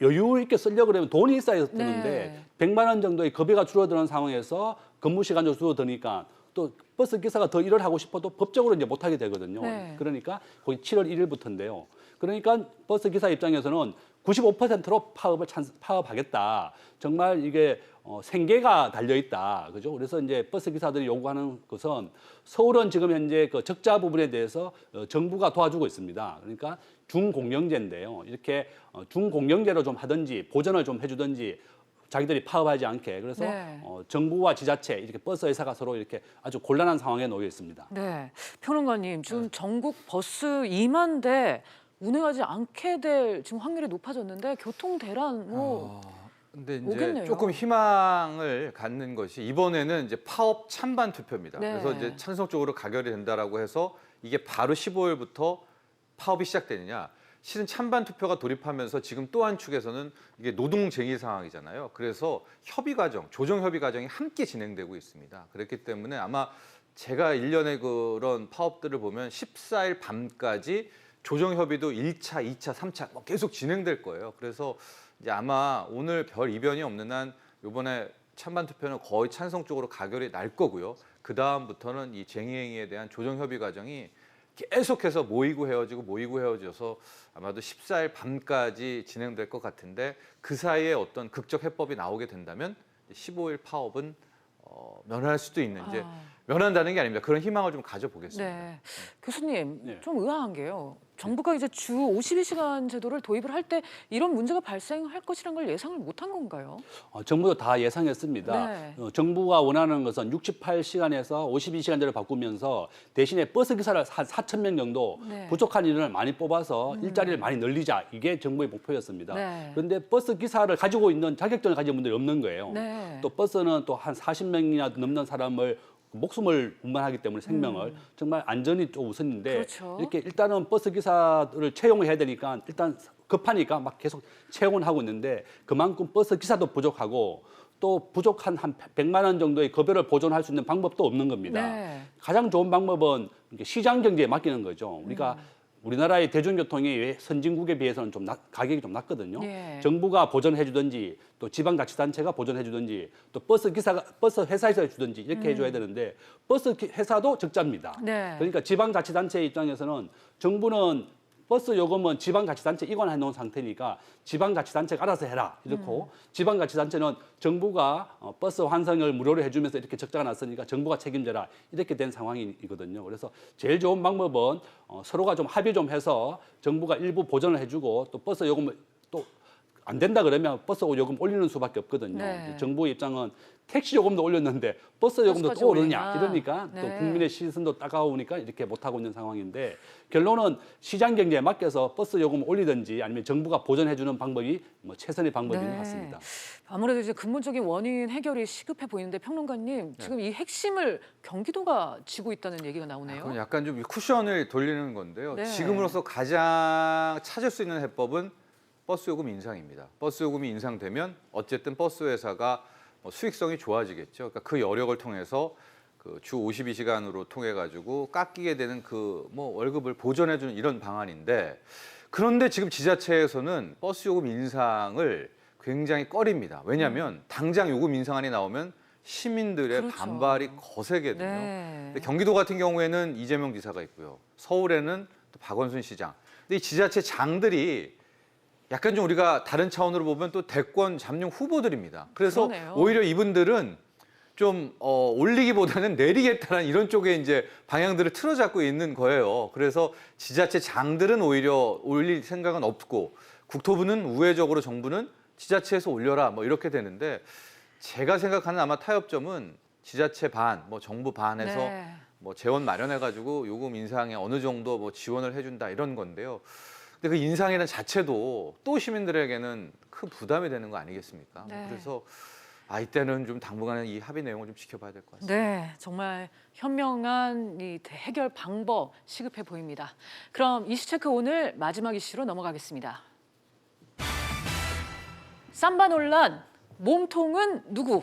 여유 있게 쓰려고 그러면 돈이 있어야 드는데 100만 원 정도의 급여가 줄어드는 상황에서 근무 시간도 줄어드니까 또 버스 기사가 더 일을 하고 싶어도 법적으로 이제 못 하게 되거든요. 네. 그러니까 거기 7월 1일부터인데요. 그러니까 버스 기사 입장에서는 95%로 파업하겠다. 정말 이게 생계가 달려 있다. 그죠? 그래서 이제 버스 기사들이 요구하는 것은 서울은 지금 현재 그 적자 부분에 대해서 정부가 도와주고 있습니다. 그러니까 중공영제인데요. 이렇게 중공영제로 좀 하든지 보전을 좀 해주든지 자기들이 파업하지 않게 그래서 정부와 지자체 이렇게 버스 회사가 서로 이렇게 아주 곤란한 상황에 놓여 있습니다. 네, 평론가님, 지금 전국 버스 2만 대 운행하지 않게 될 지금 확률이 높아졌는데 교통 대란 근데 이제 오겠네요. 조금 희망을 갖는 것이 이번에는 이제 파업 찬반 투표입니다. 네. 그래서 이제 찬성적으로 가결이 된다라고 해서 이게 바로 15일부터 파업이 시작되느냐? 실은 찬반 투표가 돌입하면서 지금 또 한 축에서는 이게 노동쟁의 상황이잖아요. 그래서 협의 과정, 조정 협의 과정이 함께 진행되고 있습니다. 그렇기 때문에 아마 제가 일련의 그런 파업들을 보면 14일 밤까지 조정 협의도 1차, 2차, 3차 뭐 계속 진행될 거예요. 그래서 이제 아마 오늘 별 이변이 없는 한 이번에 찬반 투표는 거의 찬성 쪽으로 가결이 날 거고요. 그 다음부터는 이 쟁의 행위에 대한 조정 협의 과정이 계속해서 모이고 헤어져서 아마도 14일 밤까지 진행될 것 같은데 그 사이에 어떤 극적 해법이 나오게 된다면 15일 파업은 면할 수도 있는 이제 면한다는 게 아닙니다. 그런 희망을 좀 가져보겠습니다. 네. 교수님, 네. 좀 의아한 게요. 정부가 이제 주 52시간 제도를 도입을 할 때 이런 문제가 발생할 것이라는 걸 예상을 못한 건가요? 정부도 다 예상했습니다. 네. 정부가 원하는 것은 68시간에서 52시간제를 바꾸면서 대신에 버스 기사를 한 4천 명 정도 네. 부족한 인원을 많이 뽑아서 일자리를 많이 늘리자. 이게 정부의 목표였습니다. 네. 그런데 버스 기사를 가지고 있는 자격증을 가진 분들이 없는 거예요. 네. 또 버스는 또 한 40명이나 넘는 사람을 목숨을 운반하기 때문에 생명을 정말 안전이 좀 우선인데 그렇죠. 이렇게 일단은 버스 기사를 채용을 해야 되니까 일단 급하니까 막 계속 채용을 하고 있는데 그만큼 버스 기사도 부족하고 또 부족한 한 100만 원 정도의 급여를 보존할 수 있는 방법도 없는 겁니다. 네. 가장 좋은 방법은 이렇게 시장 경제에 맡기는 거죠. 우리가 우리나라의 대중교통이 선진국에 비해서는 좀 가격이 좀 낮거든요. 예. 정부가 보전해 주든지 또 지방자치단체가 보전해 주든지 또 버스 회사에서 주든지 이렇게 해줘야 되는데 버스 회사도 적자입니다. 네. 그러니까 지방자치단체 입장에서는 정부는 버스 요금은 지방자치단체 이관해 놓은 상태니까 지방자치단체가 알아서 해라 이렇고 지방자치단체는 정부가 버스 환승을 무료로 해주면서 이렇게 적자가 났으니까 정부가 책임져라 이렇게 된 상황이거든요. 그래서 제일 좋은 방법은 서로가 좀 합의 좀 해서 정부가 일부 보전을 해주고 또 버스 요금을 또 안 된다 그러면 버스 요금 올리는 수밖에 없거든요. 네. 정부 입장은 택시 요금도 올렸는데 버스 요금도 버스까지 또 오르냐 올리나. 이러니까 네. 또 국민의 시선도 따가우니까 이렇게 못하고 있는 상황인데 결론은 시장 경제에 맡겨서 버스 요금을 올리든지 아니면 정부가 보전해주는 방법이 뭐 최선의 방법인 것 같습니다. 아무래도 이제 근본적인 원인 해결이 시급해 보이는데 평론가님, 지금 이 핵심을 경기도가 쥐고 있다는 얘기가 나오네요. 그건 약간 좀 쿠션을 돌리는 건데요. 네. 지금으로서 가장 찾을 수 있는 해법은 버스 요금 인상입니다. 버스 요금이 인상되면 어쨌든 버스 회사가 수익성이 좋아지겠죠. 그러니까 그 여력을 통해서 그 주 52시간으로 통해 가지고 깎이게 되는 그 뭐 월급을 보전해 주는 이런 방안인데 그런데 지금 지자체에서는 버스 요금 인상을 굉장히 꺼립니다. 왜냐하면 당장 요금 인상안이 나오면 시민들의 그렇죠. 반발이 거세거든요. 네. 근데 경기도 같은 경우에는 이재명 지사가 있고요. 서울에는 또 박원순 시장. 근데 이 지자체 장들이 약간 좀 우리가 다른 차원으로 보면 또 대권 잠룡 후보들입니다. 그래서 그러네요. 오히려 이분들은 좀 올리기보다는 내리겠다는 이런 쪽에 이제 방향들을 틀어잡고 있는 거예요. 그래서 지자체 장들은 오히려 올릴 생각은 없고 국토부는 우회적으로 정부는 지자체에서 올려라 뭐 이렇게 되는데 제가 생각하는 아마 타협점은 지자체 반, 뭐 정부 반에서 네. 뭐 재원 마련해가지고 요금 인상에 어느 정도 뭐 지원을 해준다 이런 건데요. 근데 그 인상이라는 자체도 또 시민들에게는 큰 부담이 되는 거 아니겠습니까? 네. 그래서 이때는 좀 당분간은 이 합의 내용을 좀 지켜봐야 될 것 같습니다. 네, 정말 현명한 이 해결 방법 시급해 보입니다. 그럼 이슈체크 오늘 마지막 이슈로 넘어가겠습니다. 삼바 논란, 몸통은 누구?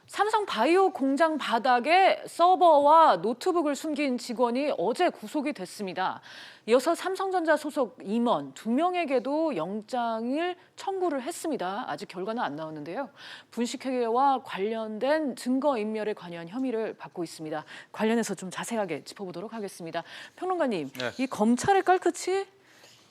삼성 바이오 공장 바닥에 서버와 노트북을 숨긴 직원이 어제 구속이 됐습니다. 이어서 삼성전자 소속 임원 2명에게도 영장을 청구를 했습니다. 아직 결과는 안 나왔는데요. 분식회계와 관련된 증거인멸에 관여한 혐의를 받고 있습니다. 관련해서 좀 자세하게 짚어보도록 하겠습니다. 평론가님, 네. 이 검찰의 깔끝이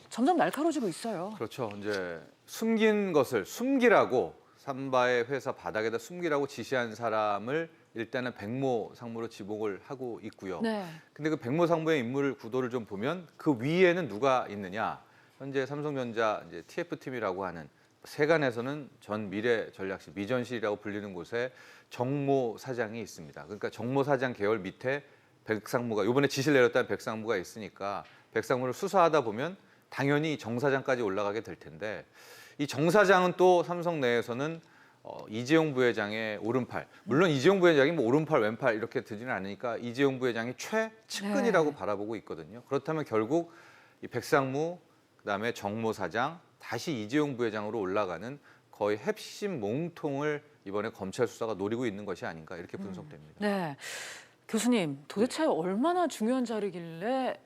점점 날카로워지고 있어요. 그렇죠. 이제 숨긴 것을 숨기라고 삼바의 회사 바닥에다 숨기라고 지시한 사람을 일단은 백모 상무로 지목을 하고 있고요. 네. 근데 그 백모 상무의 인물 구도를 좀 보면 그 위에는 누가 있느냐? 현재 삼성전자 이제 TF팀이라고 하는 세간에서는 전 미래전략실 미전실이라고 불리는 곳에 정모 사장이 있습니다. 그러니까 정모 사장 계열 밑에 백상무가 이번에 지시를 내렸다는 백상무가 있으니까 백상무를 수사하다 보면 당연히 정 사장까지 올라가게 될 텐데 이 정 사장은 또 삼성 내에서는 이재용 부회장의 오른팔. 물론 이재용 부회장이 뭐 오른팔 왼팔 이렇게 되지는 않으니까 이재용 부회장이 최측근이라고 네. 바라보고 있거든요. 그렇다면 결국 이 백상무 그다음에 정모 사장 다시 이재용 부회장으로 올라가는 거의 핵심 몸통을 이번에 검찰 수사가 노리고 있는 것이 아닌가 이렇게 분석됩니다. 네, 교수님 도대체 얼마나 중요한 자리길래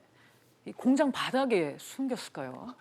이 공장 바닥에 숨겼을까요?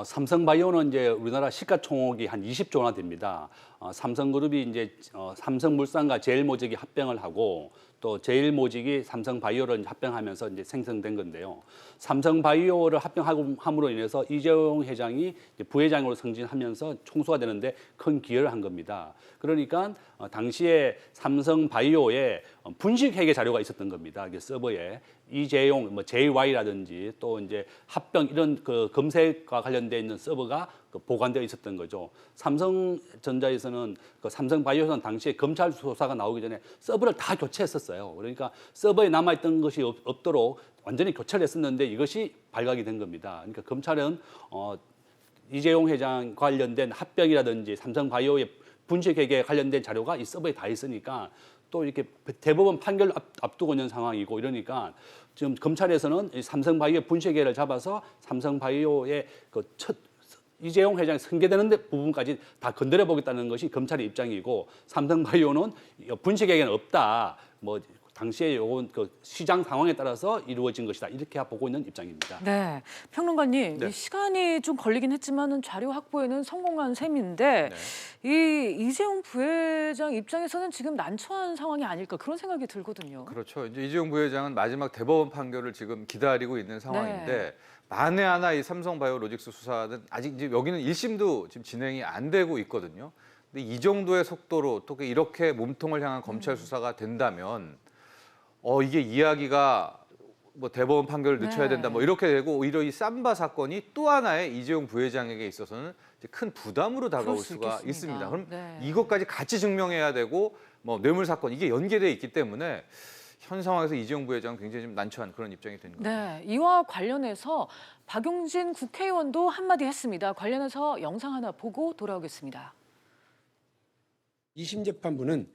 삼성바이오는 이제 우리나라 시가총액이 한 20조 원나 됩니다. 삼성그룹이 이제 삼성물산과 제일모직이 합병을 하고 또 제일모직이 삼성바이오를 합병하면서 이제 생성된 건데요. 삼성바이오를 합병함으로 인해서 이재용 회장이 이제 부회장으로 승진하면서 총수가 되는데 큰 기여를 한 겁니다. 그러니까 당시에 삼성바이오에 분식회계 자료가 있었던 겁니다. 이게 서버에 이재용, 뭐 JY라든지 또 이제 합병 이런 그 검색과 관련돼 있는 서버가 보관되어 있었던 거죠. 삼성전자에서는 그 삼성바이오에서는 당시에 검찰 수사가 나오기 전에 서버를 다 교체했었어요. 그러니까 서버에 남아있던 것이 없도록 완전히 교체를 했었는데 이것이 발각이 된 겁니다. 그러니까 검찰은 이재용 회장 관련된 합병이라든지 삼성바이오의 분식회계에 관련된 자료가 이 서버에 다 있으니까 또 이렇게 대법원 판결 앞두고 있는 상황이고 이러니까 지금 검찰에서는 이 삼성바이오 분식회계를 잡아서 삼성바이오의 그 이재용 회장이 승계되는 부분까지 다 건드려 보겠다는 것이 검찰의 입장이고 삼성바이오는 분식회계는 없다. 뭐 당시에 요건 그 시장 상황에 따라서 이루어진 것이다. 이렇게 보고 있는 입장입니다. 네, 평론가님, 네. 이 시간이 좀 걸리긴 했지만은 자료 확보에는 성공한 셈인데 이 이재용 부회장 입장에서는 지금 난처한 상황이 아닐까 그런 생각이 들거든요. 그렇죠. 이제 이재용 부회장은 마지막 대법원 판결을 지금 기다리고 있는 상황인데 만에 하나 이 삼성바이오로직스 수사는 아직 이제 여기는 1심도 지금 진행이 안 되고 있거든요. 근데 이 정도의 속도로 또 이렇게 몸통을 향한 검찰 수사가 된다면 이게 이야기가 뭐 대법원 판결을 늦춰야 된다 뭐 이렇게 되고 오히려 이 삼바 사건이 또 하나의 이재용 부회장에게 있어서는 이제 큰 부담으로 다가올 수가 있습니다. 그럼 이것까지 같이 증명해야 되고 뭐 뇌물 사건 이게 연계돼 있기 때문에 현 상황에서 이재용 부회장은 굉장히 좀 난처한 그런 입장이 되는 거죠. 네, 이와 관련해서 박용진 국회의원도 한마디 했습니다. 관련해서 영상 하나 보고 돌아오겠습니다. 2심 재판부는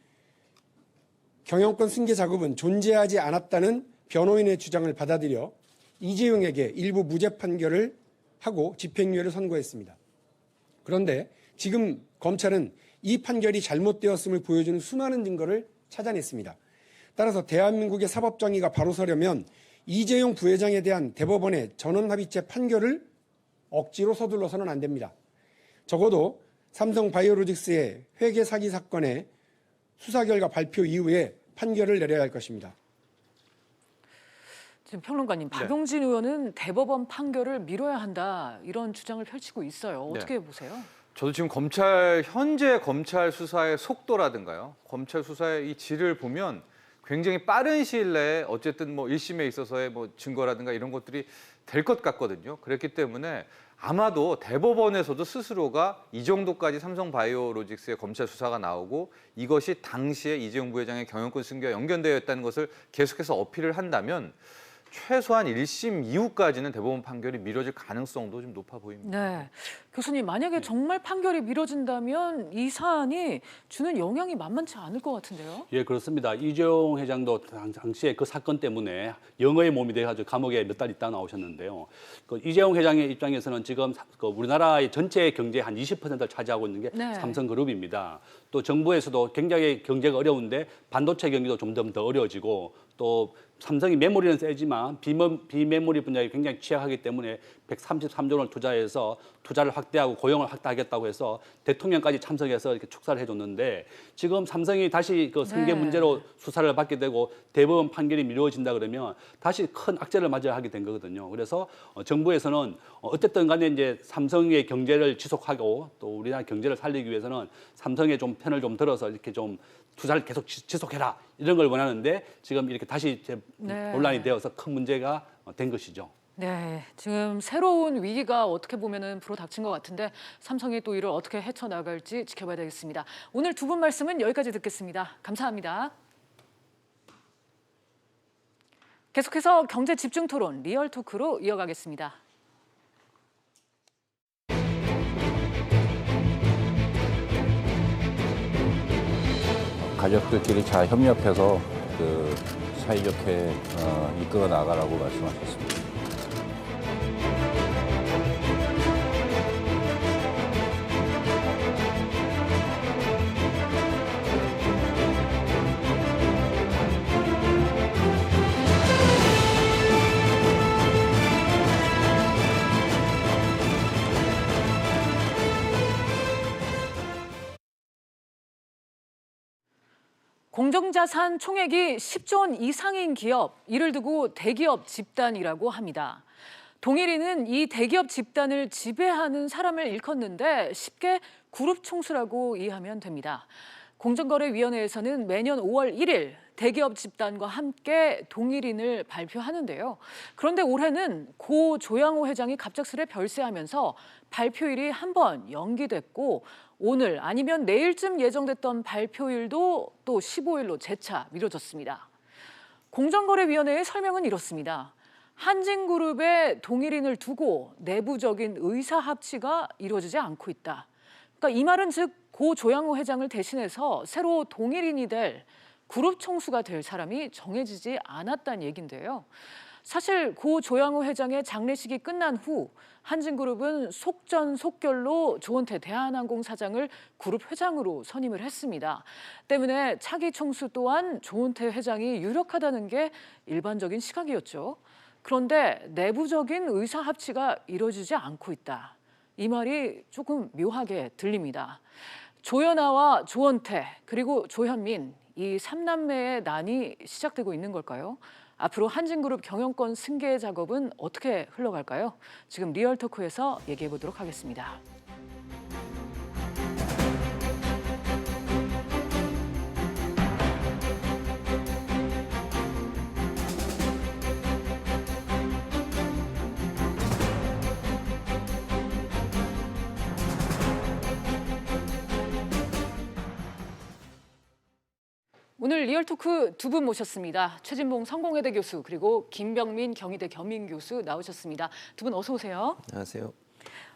경영권 승계 작업은 존재하지 않았다는 변호인의 주장을 받아들여 이재용에게 일부 무죄 판결을 하고 집행유예를 선고했습니다. 그런데 지금 검찰은 이 판결이 잘못되었음을 보여주는 수많은 증거를 찾아냈습니다. 따라서 대한민국의 사법정의가 바로 서려면 이재용 부회장에 대한 대법원의 전원합의체 판결을 억지로 서둘러서는 안 됩니다. 적어도 삼성바이오로직스의 회계 사기 사건의 수사 결과 발표 이후에 판결을 내려야 할 것입니다. 지금 평론가님, 박용진 의원은 대법원 판결을 미뤄야 한다 이런 주장을 펼치고 있어요. 어떻게 보세요? 저도 지금 현재 검찰 수사의 속도라든가요, 검찰 수사의 이 질을 보면 굉장히 빠른 시일 내에 어쨌든 뭐 1심에 있어서의 뭐 증거라든가 이런 것들이 될 것 같거든요. 그렇기 때문에 아마도 대법원에서도 스스로가 이 정도까지 삼성바이오로직스의 검찰 수사가 나오고 이것이 당시에 이재용 부회장의 경영권 승계와 연결되어 있다는 것을 계속해서 어필을 한다면 최소한 1심 이후까지는 대법원 판결이 미뤄질 가능성도 좀 높아 보입니다. 네, 교수님, 만약에 정말 판결이 미뤄진다면 이 사안이 주는 영향이 만만치 않을 것 같은데요? 예, 그렇습니다. 이재용 회장도 당시에 그 사건 때문에 영어의 몸이 돼가지고 감옥에 몇 달 있다 나오셨는데요. 그 이재용 회장의 입장에서는 지금 그 우리나라의 전체 경제의 한 20%를 차지하고 있는 게 삼성그룹입니다. 또 정부에서도 굉장히 경제가 어려운데 반도체 경기도 점점 더 어려워지고 또 삼성이 메모리는 세지만 비메모리 분야에 굉장히 취약하기 때문에 133조 원을 투자해서 투자를 확대하고 고용을 확대하겠다고 해서 대통령까지 참석해서 이렇게 축사를 해줬는데 지금 삼성이 다시 그 승계 문제로 수사를 받게 되고 대법원 판결이 미뤄진다 그러면 다시 큰 악재를 맞아야 하게 된 거거든요. 그래서 정부에서는 어쨌든 간에 이제 삼성의 경제를 지속하고 또 우리나라 경제를 살리기 위해서는 삼성의 좀 편을 좀 들어서 이렇게 좀 투자를 계속 지속해라 이런 걸 원하는데 지금 이렇게 다시 논란이 되어서 큰 문제가 된 것이죠. 네, 지금 새로운 위기가 어떻게 보면은 불어닥친 것 같은데 삼성이 또 이를 어떻게 헤쳐나갈지 지켜봐야 되겠습니다. 오늘 두 분 말씀은 여기까지 듣겠습니다. 감사합니다. 계속해서 경제 집중 토론 리얼 토크로 이어가겠습니다. 가족들끼리 잘 협력해서 사이좋게 이끌어 나가라고 말씀하셨습니다. 공정자산 총액이 10조 원 이상인 기업, 이를 두고 대기업 집단이라고 합니다. 동일이는 이 대기업 집단을 지배하는 사람을 일컫는데 쉽게 그룹 총수라고 이해하면 됩니다. 공정거래위원회에서는 매년 5월 1일 대기업 집단과 함께 동일인을 발표하는데요. 그런데 올해는 고 조양호 회장이 갑작스레 별세하면서 발표일이 한 번 연기됐고 오늘 아니면 내일쯤 예정됐던 발표일도 또 15일로 재차 미뤄졌습니다. 공정거래위원회의 설명은 이렇습니다. 한진그룹의 동일인을 두고 내부적인 의사합치가 이루어지지 않고 있다. 그러니까 이 말은 즉 고 조양호 회장을 대신해서 새로 동일인이 될 그룹 총수가 될 사람이 정해지지 않았다는 얘긴데요. 사실 고 조양호 회장의 장례식이 끝난 후 한진그룹은 속전속결로 조원태 대한항공 사장을 그룹 회장으로 선임을 했습니다. 때문에 차기 총수 또한 조원태 회장이 유력하다는 게 일반적인 시각이었죠. 그런데 내부적인 의사합치가 이루어지지 않고 있다. 이 말이 조금 묘하게 들립니다. 조연아와 조원태 그리고 조현민 이 3남매의 난이 시작되고 있는 걸까요? 앞으로 한진그룹 경영권 승계 작업은 어떻게 흘러갈까요? 지금 리얼토크에서 얘기해 보도록 하겠습니다. 오늘 리얼토크 두 분 모셨습니다. 최진봉 성공회대 교수 그리고 김병민 경희대 겸임교수 나오셨습니다. 두 분 어서 오세요. 안녕하세요.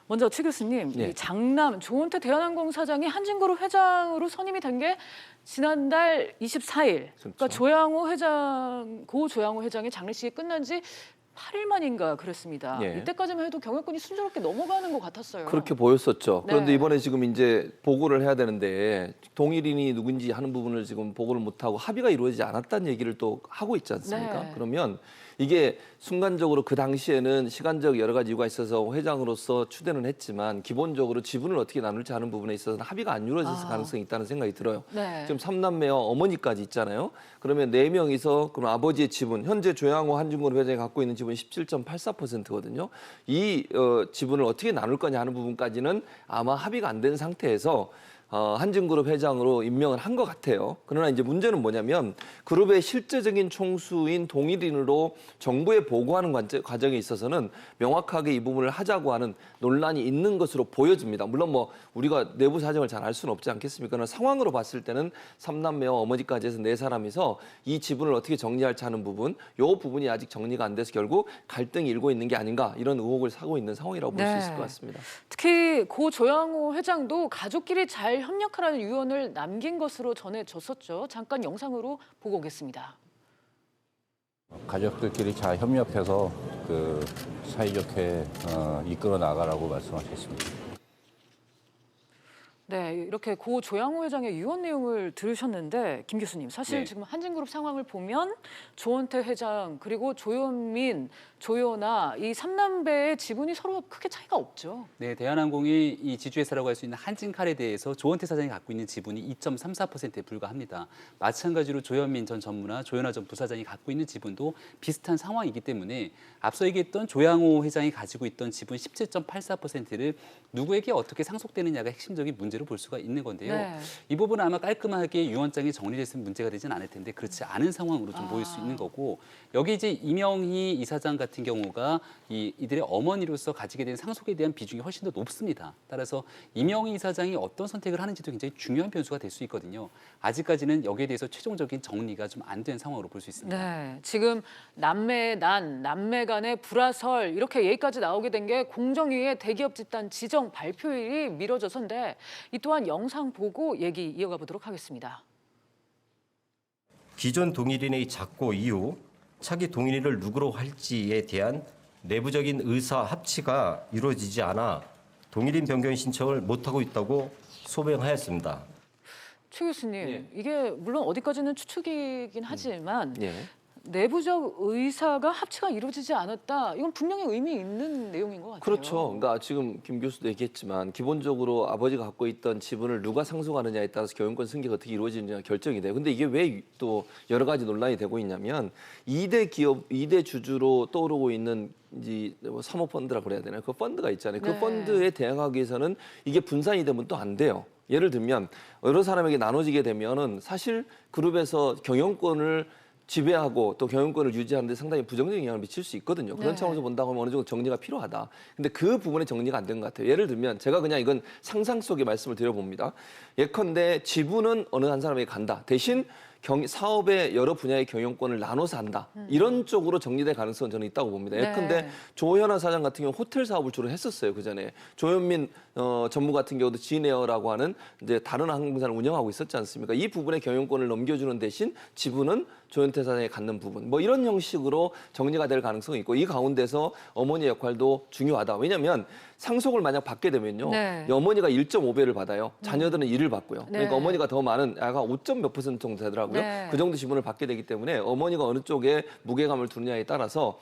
먼저 최 교수님, 네. 이 장남 조원태 대한항공 사장이 한진그룹 회장으로 선임이 된 게 지난달 24일. 그러니까 고 조양호 회장의 장례식이 끝난 지 8일 만인가 그랬습니다. 예. 이때까지만 해도 경영권이 순조롭게 넘어가는 것 같았어요. 그렇게 보였었죠. 네. 그런데 이번에 지금 이제 보고를 해야 되는데 동일인이 누군지 하는 부분을 지금 보고를 못하고 합의가 이루어지지 않았다는 얘기를 또 하고 있지 않습니까? 네. 그러면 이게 순간적으로 그 당시에는 시간적 여러 가지 이유가 있어서 회장으로서 추대는 했지만 기본적으로 지분을 어떻게 나눌지 하는 부분에 있어서는 합의가 안 이루어질 가능성이 있다는 생각이 들어요. 네. 지금 3남매와 어머니까지 있잖아요. 그러면 4명이서 그럼 아버지의 지분, 현재 조양호 한진그룹 회장이 갖고 있는 지분이 17.84%거든요. 이 지분을 어떻게 나눌 거냐 하는 부분까지는 아마 합의가 안 된 상태에서 한진그룹 회장으로 임명을 한 것 같아요. 그러나 이제 문제는 뭐냐면 그룹의 실제적인 총수인 동일인으로 정부에 보고하는 과정에 있어서는 명확하게 이 부분을 하자고 하는 논란이 있는 것으로 보여집니다. 물론 뭐 우리가 내부 사정을 잘 알 수는 없지 않겠습니까? 그러나 상황으로 봤을 때는 3남매와 어머니까지 해서 4사람이서 이 지분을 어떻게 정리할지 하는 부분, 이 부분이 아직 정리가 안 돼서 결국 갈등이 일고 있는 게 아닌가 이런 의혹을 사고 있는 상황이라고 볼 수 있을 것 같습니다. 특히 고 조양호 회장도 가족끼리 잘 협력하라는 유언을 남긴 것으로 전해졌었죠. 잠깐 영상으로 보고 오겠습니다. 가족들끼리 잘 협력해서 사이좋게 이끌어 나가라고 말씀하셨습니다. 네, 이렇게 고 조양호 회장의 유언 내용을 들으셨는데 김 교수님, 사실 네. 지금 한진그룹 상황을 보면 조원태 회장 그리고 조현민, 조연아 이 3남배의 지분이 서로 크게 차이가 없죠. 네, 대한항공이 이 지주회사라고 할 수 있는 한진칼에 대해서 조원태 사장이 갖고 있는 지분이 2.34%에 불과합니다. 마찬가지로 조현민 전 전무나 조연아 전 부사장이 갖고 있는 지분도 비슷한 상황이기 때문에 앞서 얘기했던 조양호 회장이 가지고 있던 지분 17.84%를 누구에게 어떻게 상속되느냐가 핵심적인 문제로 볼 수가 있는 건데요. 네. 이 부분은 아마 깔끔하게 유언장이 정리됐으면 문제가 되진 않을 텐데 그렇지 않은 상황으로 좀 보일 수 있는 거고 여기 이제 이명희 이사장 같은 경우가 이들의 어머니로서 가지게 된 상속에 대한 비중이 훨씬 더 높습니다. 따라서 이명희 이사장이 어떤 선택을 하는지도 굉장히 중요한 변수가 될 수 있거든요. 아직까지는 여기에 대해서 최종적인 정리가 좀 안 된 상황으로 볼 수 있습니다. 네, 지금 남매의 난, 남매 간의 불화설 이렇게 얘기까지 나오게 된 게 공정위의 대기업 집단 지정 발표일이 미뤄져서인데 이 또한 영상 보고 얘기 이어가 보도록 하겠습니다. 기존 동일인의 작고 이후 차기 동일인을 누구로 할지에 대한 내부적인 의사 합치가 이루어지지 않아 동일인 변경 신청을 못하고 있다고 소명하였습니다. 최 교수님, 이게 물론 어디까지는 추측이긴 하지만 내부적 의사가 합치가 이루어지지 않았다. 이건 분명히 의미 있는 내용인 것 같아요. 그렇죠. 그러니까 지금 김 교수도 얘기했지만 기본적으로 아버지가 갖고 있던 지분을 누가 상속하느냐에 따라서 경영권 승계가 어떻게 이루어지느냐가 결정이 돼요. 근데 이게 왜 또 여러 가지 논란이 되고 있냐면 2대 기업, 2대 주주로 떠오르고 있는 이제 뭐 사모펀드라고 그래야 되나요? 그 펀드가 있잖아요. 그 네. 펀드에 대항하기 위해서는 이게 분산이 되면 또 안 돼요. 예를 들면 여러 사람에게 나눠지게 되면은 사실 그룹에서 경영권을 지배하고 또 경영권을 유지하는 데 상당히 부정적인 영향을 미칠 수 있거든요. 그런 네. 차원에서 본다고 하면 어느 정도 정리가 필요하다. 근데 그 부분에 정리가 안 된 것 같아요. 예를 들면 제가 그냥 이건 상상 속의 말씀을 드려봅니다. 예컨대 지분은 어느 한 사람에게 간다. 대신 사업의 여러 분야의 경영권을 나눠서 한다. 이런 쪽으로 정리될 가능성은 저는 있다고 봅니다. 예컨대 네. 조현아 사장 같은 경우 호텔 사업을 주로 했었어요. 그 전에 조현민 전무 같은 경우도 진에어라고 하는 이제 다른 항공사를 운영하고 있었지 않습니까? 이 부분의 경영권을 넘겨주는 대신 지분은 조현태 사장이 갖는 부분. 뭐 이런 형식으로 정리가 될 가능성이 있고 이 가운데서 어머니의 역할도 중요하다. 왜냐하면 상속을 만약 받게 되면요, 네. 어머니가 1.5배를 받아요. 자녀들은 1을 받고요. 네. 그러니까 어머니가 더 많은 약간 5점 몇 % 정도 되더라고요. 네. 그 정도 지분을 받게 되기 때문에 어머니가 어느 쪽에 무게감을 두느냐에 따라서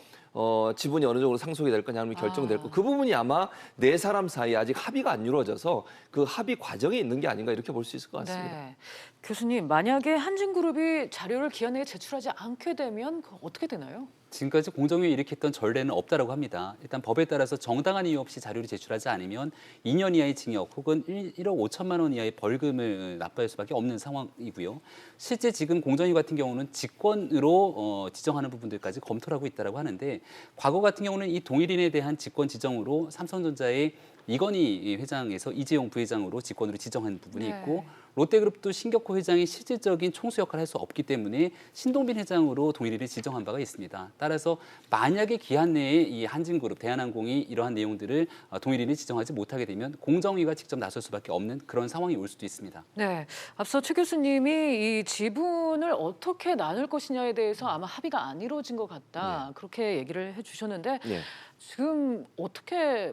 지분이 어느 정도 상속이 될 거냐 하면 결정될 거. 그 부분이 아마 네 사람 사이에 아직 합의가 안 이루어져서 그 합의 과정에 있는 게 아닌가 이렇게 볼 수 있을 것 같습니다. 네. 교수님, 만약에 한진그룹이 자료를 기한 내에 제출하지 않게 되면 어떻게 되나요? 지금까지 공정위에 일으켰던 전례는 없다라고 합니다. 일단 법에 따라서 정당한 이유 없이 자료를 제출하지 않으면 2년 이하의 징역 혹은 1억 5천만 원 이하의 벌금을 납부할 수밖에 없는 상황이고요. 실제 지금 공정위 같은 경우는 직권으로 지정하는 부분들까지 검토를 하고 있다고 하는데 과거 같은 경우는 이 동일인에 대한 직권 지정으로 삼성전자의 이건희 회장에서 이재용 부회장으로 직권으로 지정한 부분이 있고 롯데그룹도 신격호 회장이 실질적인 총수 역할을 할 수 없기 때문에 신동빈 회장으로 동일인을 지정한 바가 있습니다. 따라서 만약에 기한 내에 이 한진그룹, 대한항공이 이러한 내용들을 동일인을 지정하지 못하게 되면 공정위가 직접 나설 수밖에 없는 그런 상황이 올 수도 있습니다. 네, 앞서 최 교수님이 이 지분을 어떻게 나눌 것이냐에 대해서 아마 합의가 안 이루어진 것 같다. 그렇게 얘기를 해주셨는데 네. 지금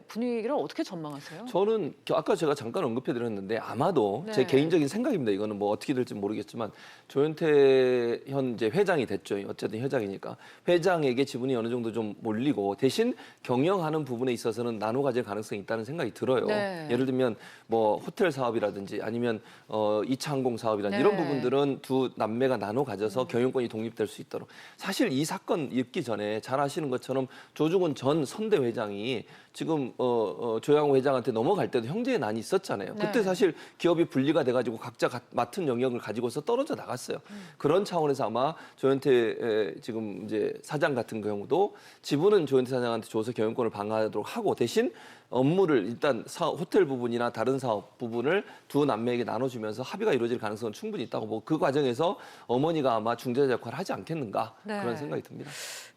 분위기를 어떻게 전망하세요? 저는 아까 제가 잠깐 언급해드렸는데 아마도 제 네. 개인적인 생각입니다. 이거는 뭐 어떻게 될지 모르겠지만 조현태 현 이제 회장이 됐죠. 어쨌든 회장이니까 회장에게 지분이 어느 정도 좀 몰리고 대신 경영하는 부분에 있어서는 나눠 가질 가능성이 있다는 생각이 들어요. 네. 예를 들면 뭐 호텔 사업이라든지 아니면 2차 항공 사업이라든지 네. 이런 부분들은 두 남매가 나눠 가져서 경영권이 독립될 수 있도록. 사실 이 사건 있기 전에 잘 아시는 것처럼 조중훈 전 선대 회장이 지금 조양호 회장한테 넘어갈 때도 형제의 난이 있었잖아요. 네. 그때 사실 기업이 분리가 돼가지고 각자 맡은 영역을 가지고서 떨어져 나갔어요. 그런 차원에서 아마 조현태 지금 이제 사장 같은 경우도 지분은 조현태 사장한테 줘서 경영권을 방어하도록 하고 대신 업무를 일단 호텔 부분이나 다른 사업 부분을 두 남매에게 나눠주면서 합의가 이루어질 가능성은 충분히 있다고 보고 그 과정에서 어머니가 아마 중재자 역할을 하지 않겠는가 그런 생각이 듭니다.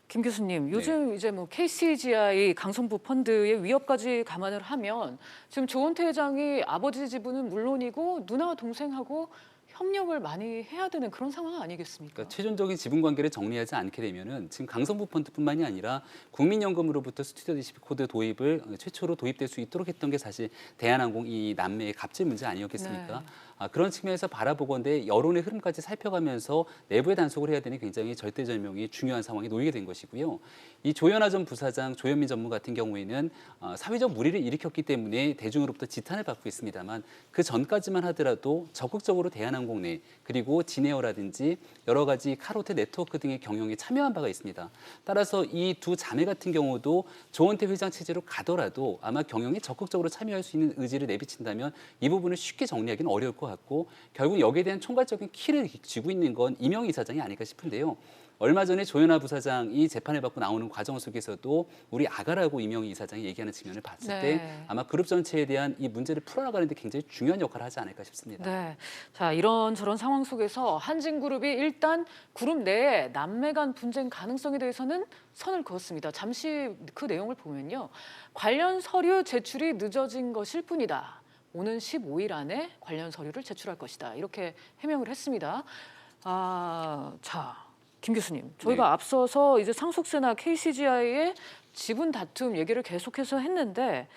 김 교수님, 요즘 이제 뭐 KCGI 강성부 펀드의 위협까지 감안을 하면 지금 조은태 회장이 아버지 지분은 물론이고 누나와 동생하고 협력을 많이 해야 되는 그런 상황 아니겠습니까? 그러니까 최종적인 지분 관계를 정리하지 않게 되면은 지금 강성부 펀드뿐만이 아니라 국민연금으로부터 스튜디오 DCP 코드 도입을 최초로 도입될 수 있도록 했던 게 사실 대한항공 이 남매의 갑질 문제 아니었겠습니까? 그런 측면에서 바라보건대 여론의 흐름까지 살펴가면서 내부의 단속을 해야 되는 굉장히 절대절명이 중요한 상황에 놓이게 된 것이고요. 이 조현아 전 부사장, 조현민 전무 같은 경우에는 사회적 물의를 일으켰기 때문에 대중으로부터 지탄을 받고 있습니다만 그 전까지만 하더라도 적극적으로 대한항공 내 그리고 진에어라든지 여러 가지 카로텔 네트워크 등의 경영에 참여한 바가 있습니다. 따라서 이 두 자매 같은 경우도 조은태 회장 체제로 가더라도 아마 경영에 적극적으로 참여할 수 있는 의지를 내비친다면 이 부분을 쉽게 정리하기는 어려울 것 같고 결국 여기에 대한 총괄적인 키를 쥐고 있는 건 이명희 이사장이 아닐까 싶은데요. 얼마 전에 조현아 부사장이 재판을 받고 나오는 과정 속에서도 우리 아가라고 이명희 이사장이 얘기하는 측면을 봤을 때 아마 그룹 전체에 대한 이 문제를 풀어나가는 데 굉장히 중요한 역할을 하지 않을까 싶습니다. 네, 자 이런저런 상황 속에서 한진그룹이 일단 그룹 내에 남매 간 분쟁 가능성에 대해서는 선을 그었습니다. 잠시 그 내용을 보면요. 관련 서류 제출이 늦어진 것일 뿐이다. 오는 15일 안에 관련 서류를 제출할 것이다. 이렇게 해명을 했습니다. 자. 김 교수님, 저희가 앞서서 이제 상속세나 KCGI의 지분 다툼 얘기를 계속해서 했는데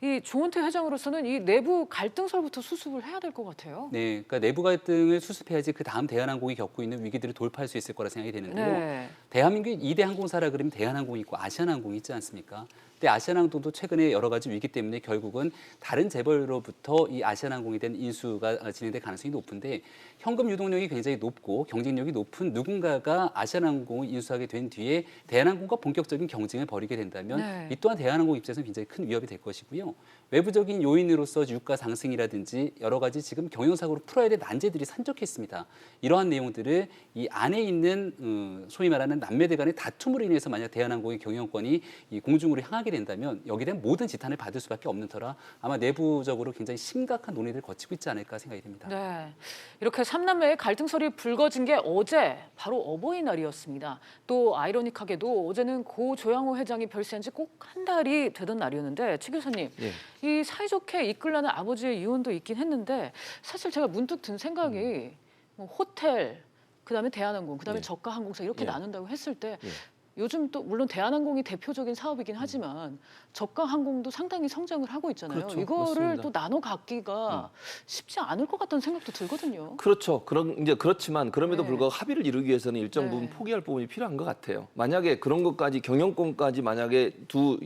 이 조은태 회장으로서는 이 내부 갈등설부터 수습을 해야 될 것 같아요. 네, 그러니까 내부 갈등을 수습해야지 그 다음 대한항공이 겪고 있는 위기들을 돌파할 수 있을 거라 생각이 되는데요. 대한민국의 2대 항공사라 그러면 대한항공이 있고 아시아나항공이 있지 않습니까? 근데 아시아나항공도 최근에 여러 가지 위기 때문에 결국은 다른 재벌로부터 이 아시아나항공에 대한 인수가 진행될 가능성이 높은데 현금 유동력이 굉장히 높고 경쟁력이 높은 누군가가 아시아나항공을 인수하게 된 뒤에 대한항공과 본격적인 경쟁을 벌이게 된다면 네. 이 또한 대한항공 입장에서는 굉장히 큰 위협이 될 것이고요. 외부적인 요인으로서 유가 상승이라든지 여러 가지 지금 경영상으로 풀어야 될 난제들이 산적했습니다. 이러한 내용들을 이 안에 있는 소위 말하는 남매들 간의 다툼으로 인해서 만약 대한항공의 경영권이 이 공중으로 향하게 된다면 여기에 대한 모든 지탄을 받을 수밖에 없는 터라 아마 내부적으로 굉장히 심각한 논의를 거치고 있지 않을까 생각이 됩니다. 네, 이렇게 삼남매의 갈등설이 불거진 게 어제 바로 어버이날이었습니다. 또 아이러니하게도 어제는 고 조양호 회장이 별세한 지 꼭 한 달이 되던 날이었는데 최 교수님, 예. 이 사이좋게 이끌라는 아버지의 유언도 있긴 했는데 사실 제가 문득 든 생각이 뭐 호텔, 그다음에 대한항공, 그다음에 예. 저가항공사 이렇게 예. 나눈다고 했을 때 예. 요즘 또 물론 대한항공이 대표적인 사업이긴 하지만 저가항공도 상당히 성장을 하고 있잖아요. 그렇죠. 이거를 맞습니다. 또 나눠 갖기가 쉽지 않을 것 같다는 생각도 들거든요. 그렇죠. 그렇지만 그럼에도 네. 불구하고 합의를 이루기 위해서는 일정 부분 포기할 부분이 필요한 것 같아요. 만약에 그런 것까지 경영권까지 만약에 두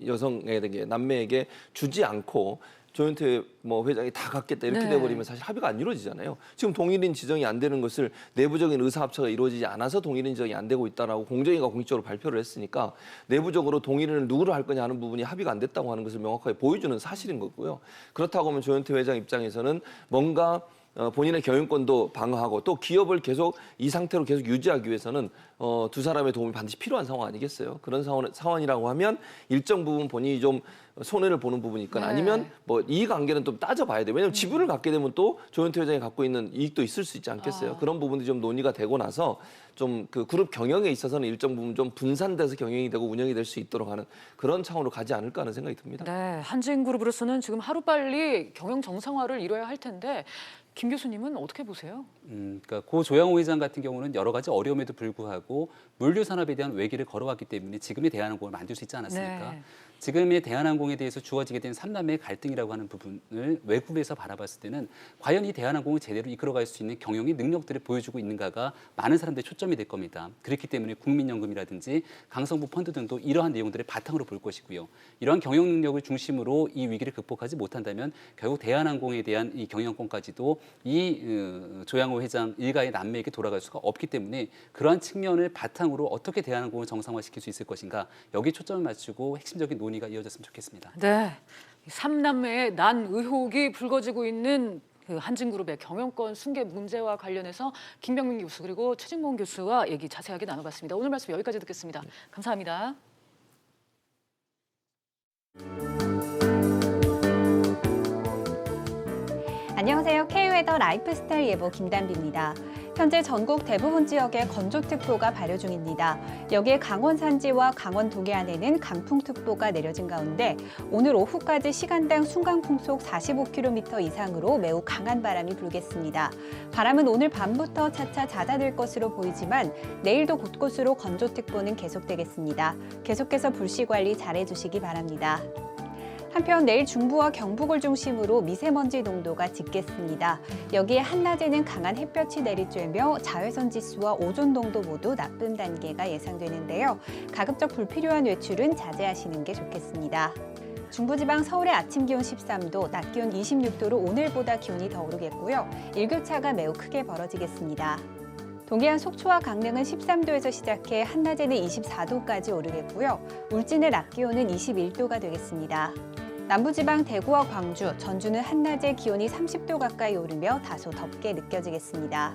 여성에게 남매에게 주지 않고 조현태 회장이 다 갖겠다 이렇게 네. 돼버리면 사실 합의가 안 이루어지잖아요. 지금 동일인 지정이 안 되는 것을 내부적인 의사합쳐가 이루어지지 않아서 동일인 지정이 안 되고 있다라고 공정위가 공식적으로 발표를 했으니까 내부적으로 동일인을 누구로 할 거냐 하는 부분이 합의가 안 됐다고 하는 것을 명확하게 보여주는 사실인 거고요. 그렇다고 하면 조현태 회장 입장에서는 뭔가 본인의 경영권도 방어하고 또 기업을 계속 이 상태로 계속 유지하기 위해서는 두 사람의 도움이 반드시 필요한 상황 아니겠어요? 그런 상황이라고 하면 일정 부분 본인이 좀 손해를 보는 부분이 있거나 네. 아니면 이해관계는 좀 따져봐야 돼요. 왜냐하면 지분을 갖게 되면 또 조현태 회장이 갖고 있는 이익도 있을 수 있지 않겠어요? 그런 부분들이 좀 논의가 되고 나서 좀 그 그룹 경영에 있어서는 일정 부분 좀 분산돼서 경영이 되고 운영이 될 수 있도록 하는 그런 차원으로 가지 않을까 하는 생각이 듭니다. 네, 한진그룹으로서는 지금 하루빨리 경영 정상화를 이뤄야 할 텐데 김 교수님은 어떻게 보세요? 그러니까 고 조양호 회장 같은 경우는 여러 가지 어려움에도 불구하고 물류 산업에 대한 외기를 걸어왔기 때문에 지금의 대한항공을 만들 수 있지 않았습니까? 네. 지금의 대한항공에 대해서 주어지게 된 삼남매의 갈등이라고 하는 부분을 외국에서 바라봤을 때는 과연 이 대한항공을 제대로 이끌어갈 수 있는 경영의 능력들을 보여주고 있는가가 많은 사람들의 초점이 될 겁니다. 그렇기 때문에 국민연금이라든지 강성부 펀드 등도 이러한 내용들을 바탕으로 볼 것이고요. 이러한 경영 능력을 중심으로 이 위기를 극복하지 못한다면 결국 대한항공에 대한 이 경영권까지도 이 조양호 회장 일가의 남매에게 돌아갈 수가 없기 때문에 그러한 측면을 바탕으로 어떻게 대한항공을 정상화시킬 수 있을 것인가 여기에 초점을 맞추고 핵심적인 논의가 이어졌으면 좋겠습니다. 네, 삼남매의 난 의혹이 불거지고 있는 그 한진그룹의 경영권 승계 문제와 관련해서 김병민 교수 그리고 최진봉 교수와 얘기 자세하게 나눠봤습니다. 오늘 말씀 여기까지 듣겠습니다. 감사합니다. 안녕하세요. K웨더 라이프스타일 예보 김단비입니다. 현재 전국 대부분 지역에 건조특보가 발효 중입니다. 여기에 강원 산지와 강원 동해안에는 강풍특보가 내려진 가운데 오늘 오후까지 시간당 순간풍속 45km 이상으로 매우 강한 바람이 불겠습니다. 바람은 오늘 밤부터 차차 잦아들 것으로 보이지만 내일도 곳곳으로 건조특보는 계속되겠습니다. 계속해서 불씨 관리 잘해주시기 바랍니다. 한편 내일 중부와 경북을 중심으로 미세먼지 농도가 짙겠습니다. 여기에 한낮에는 강한 햇볕이 내리쬐며 자외선 지수와 오존 농도 모두 나쁨 단계가 예상되는데요. 가급적 불필요한 외출은 자제하시는 게 좋겠습니다. 중부지방 서울의 아침 기온 13도, 낮 기온 26도로 오늘보다 기온이 더 오르겠고요. 일교차가 매우 크게 벌어지겠습니다. 동해안 속초와 강릉은 13도에서 시작해 한낮에는 24도까지 오르겠고요. 울진의 낮 기온은 21도가 되겠습니다. 남부지방 대구와 광주, 전주는 한낮에 기온이 30도 가까이 오르며 다소 덥게 느껴지겠습니다.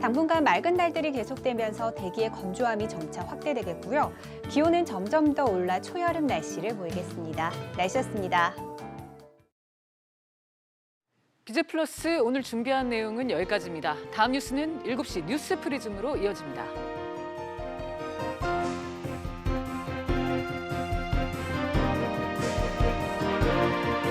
당분간 맑은 날들이 계속되면서 대기의 건조함이 점차 확대되겠고요. 기온은 점점 더 올라 초여름 날씨를 보이겠습니다. 날씨였습니다. BJ 플러스 오늘 준비한 내용은 여기까지입니다. 다음 뉴스는 7시 뉴스 프리즘으로 이어집니다.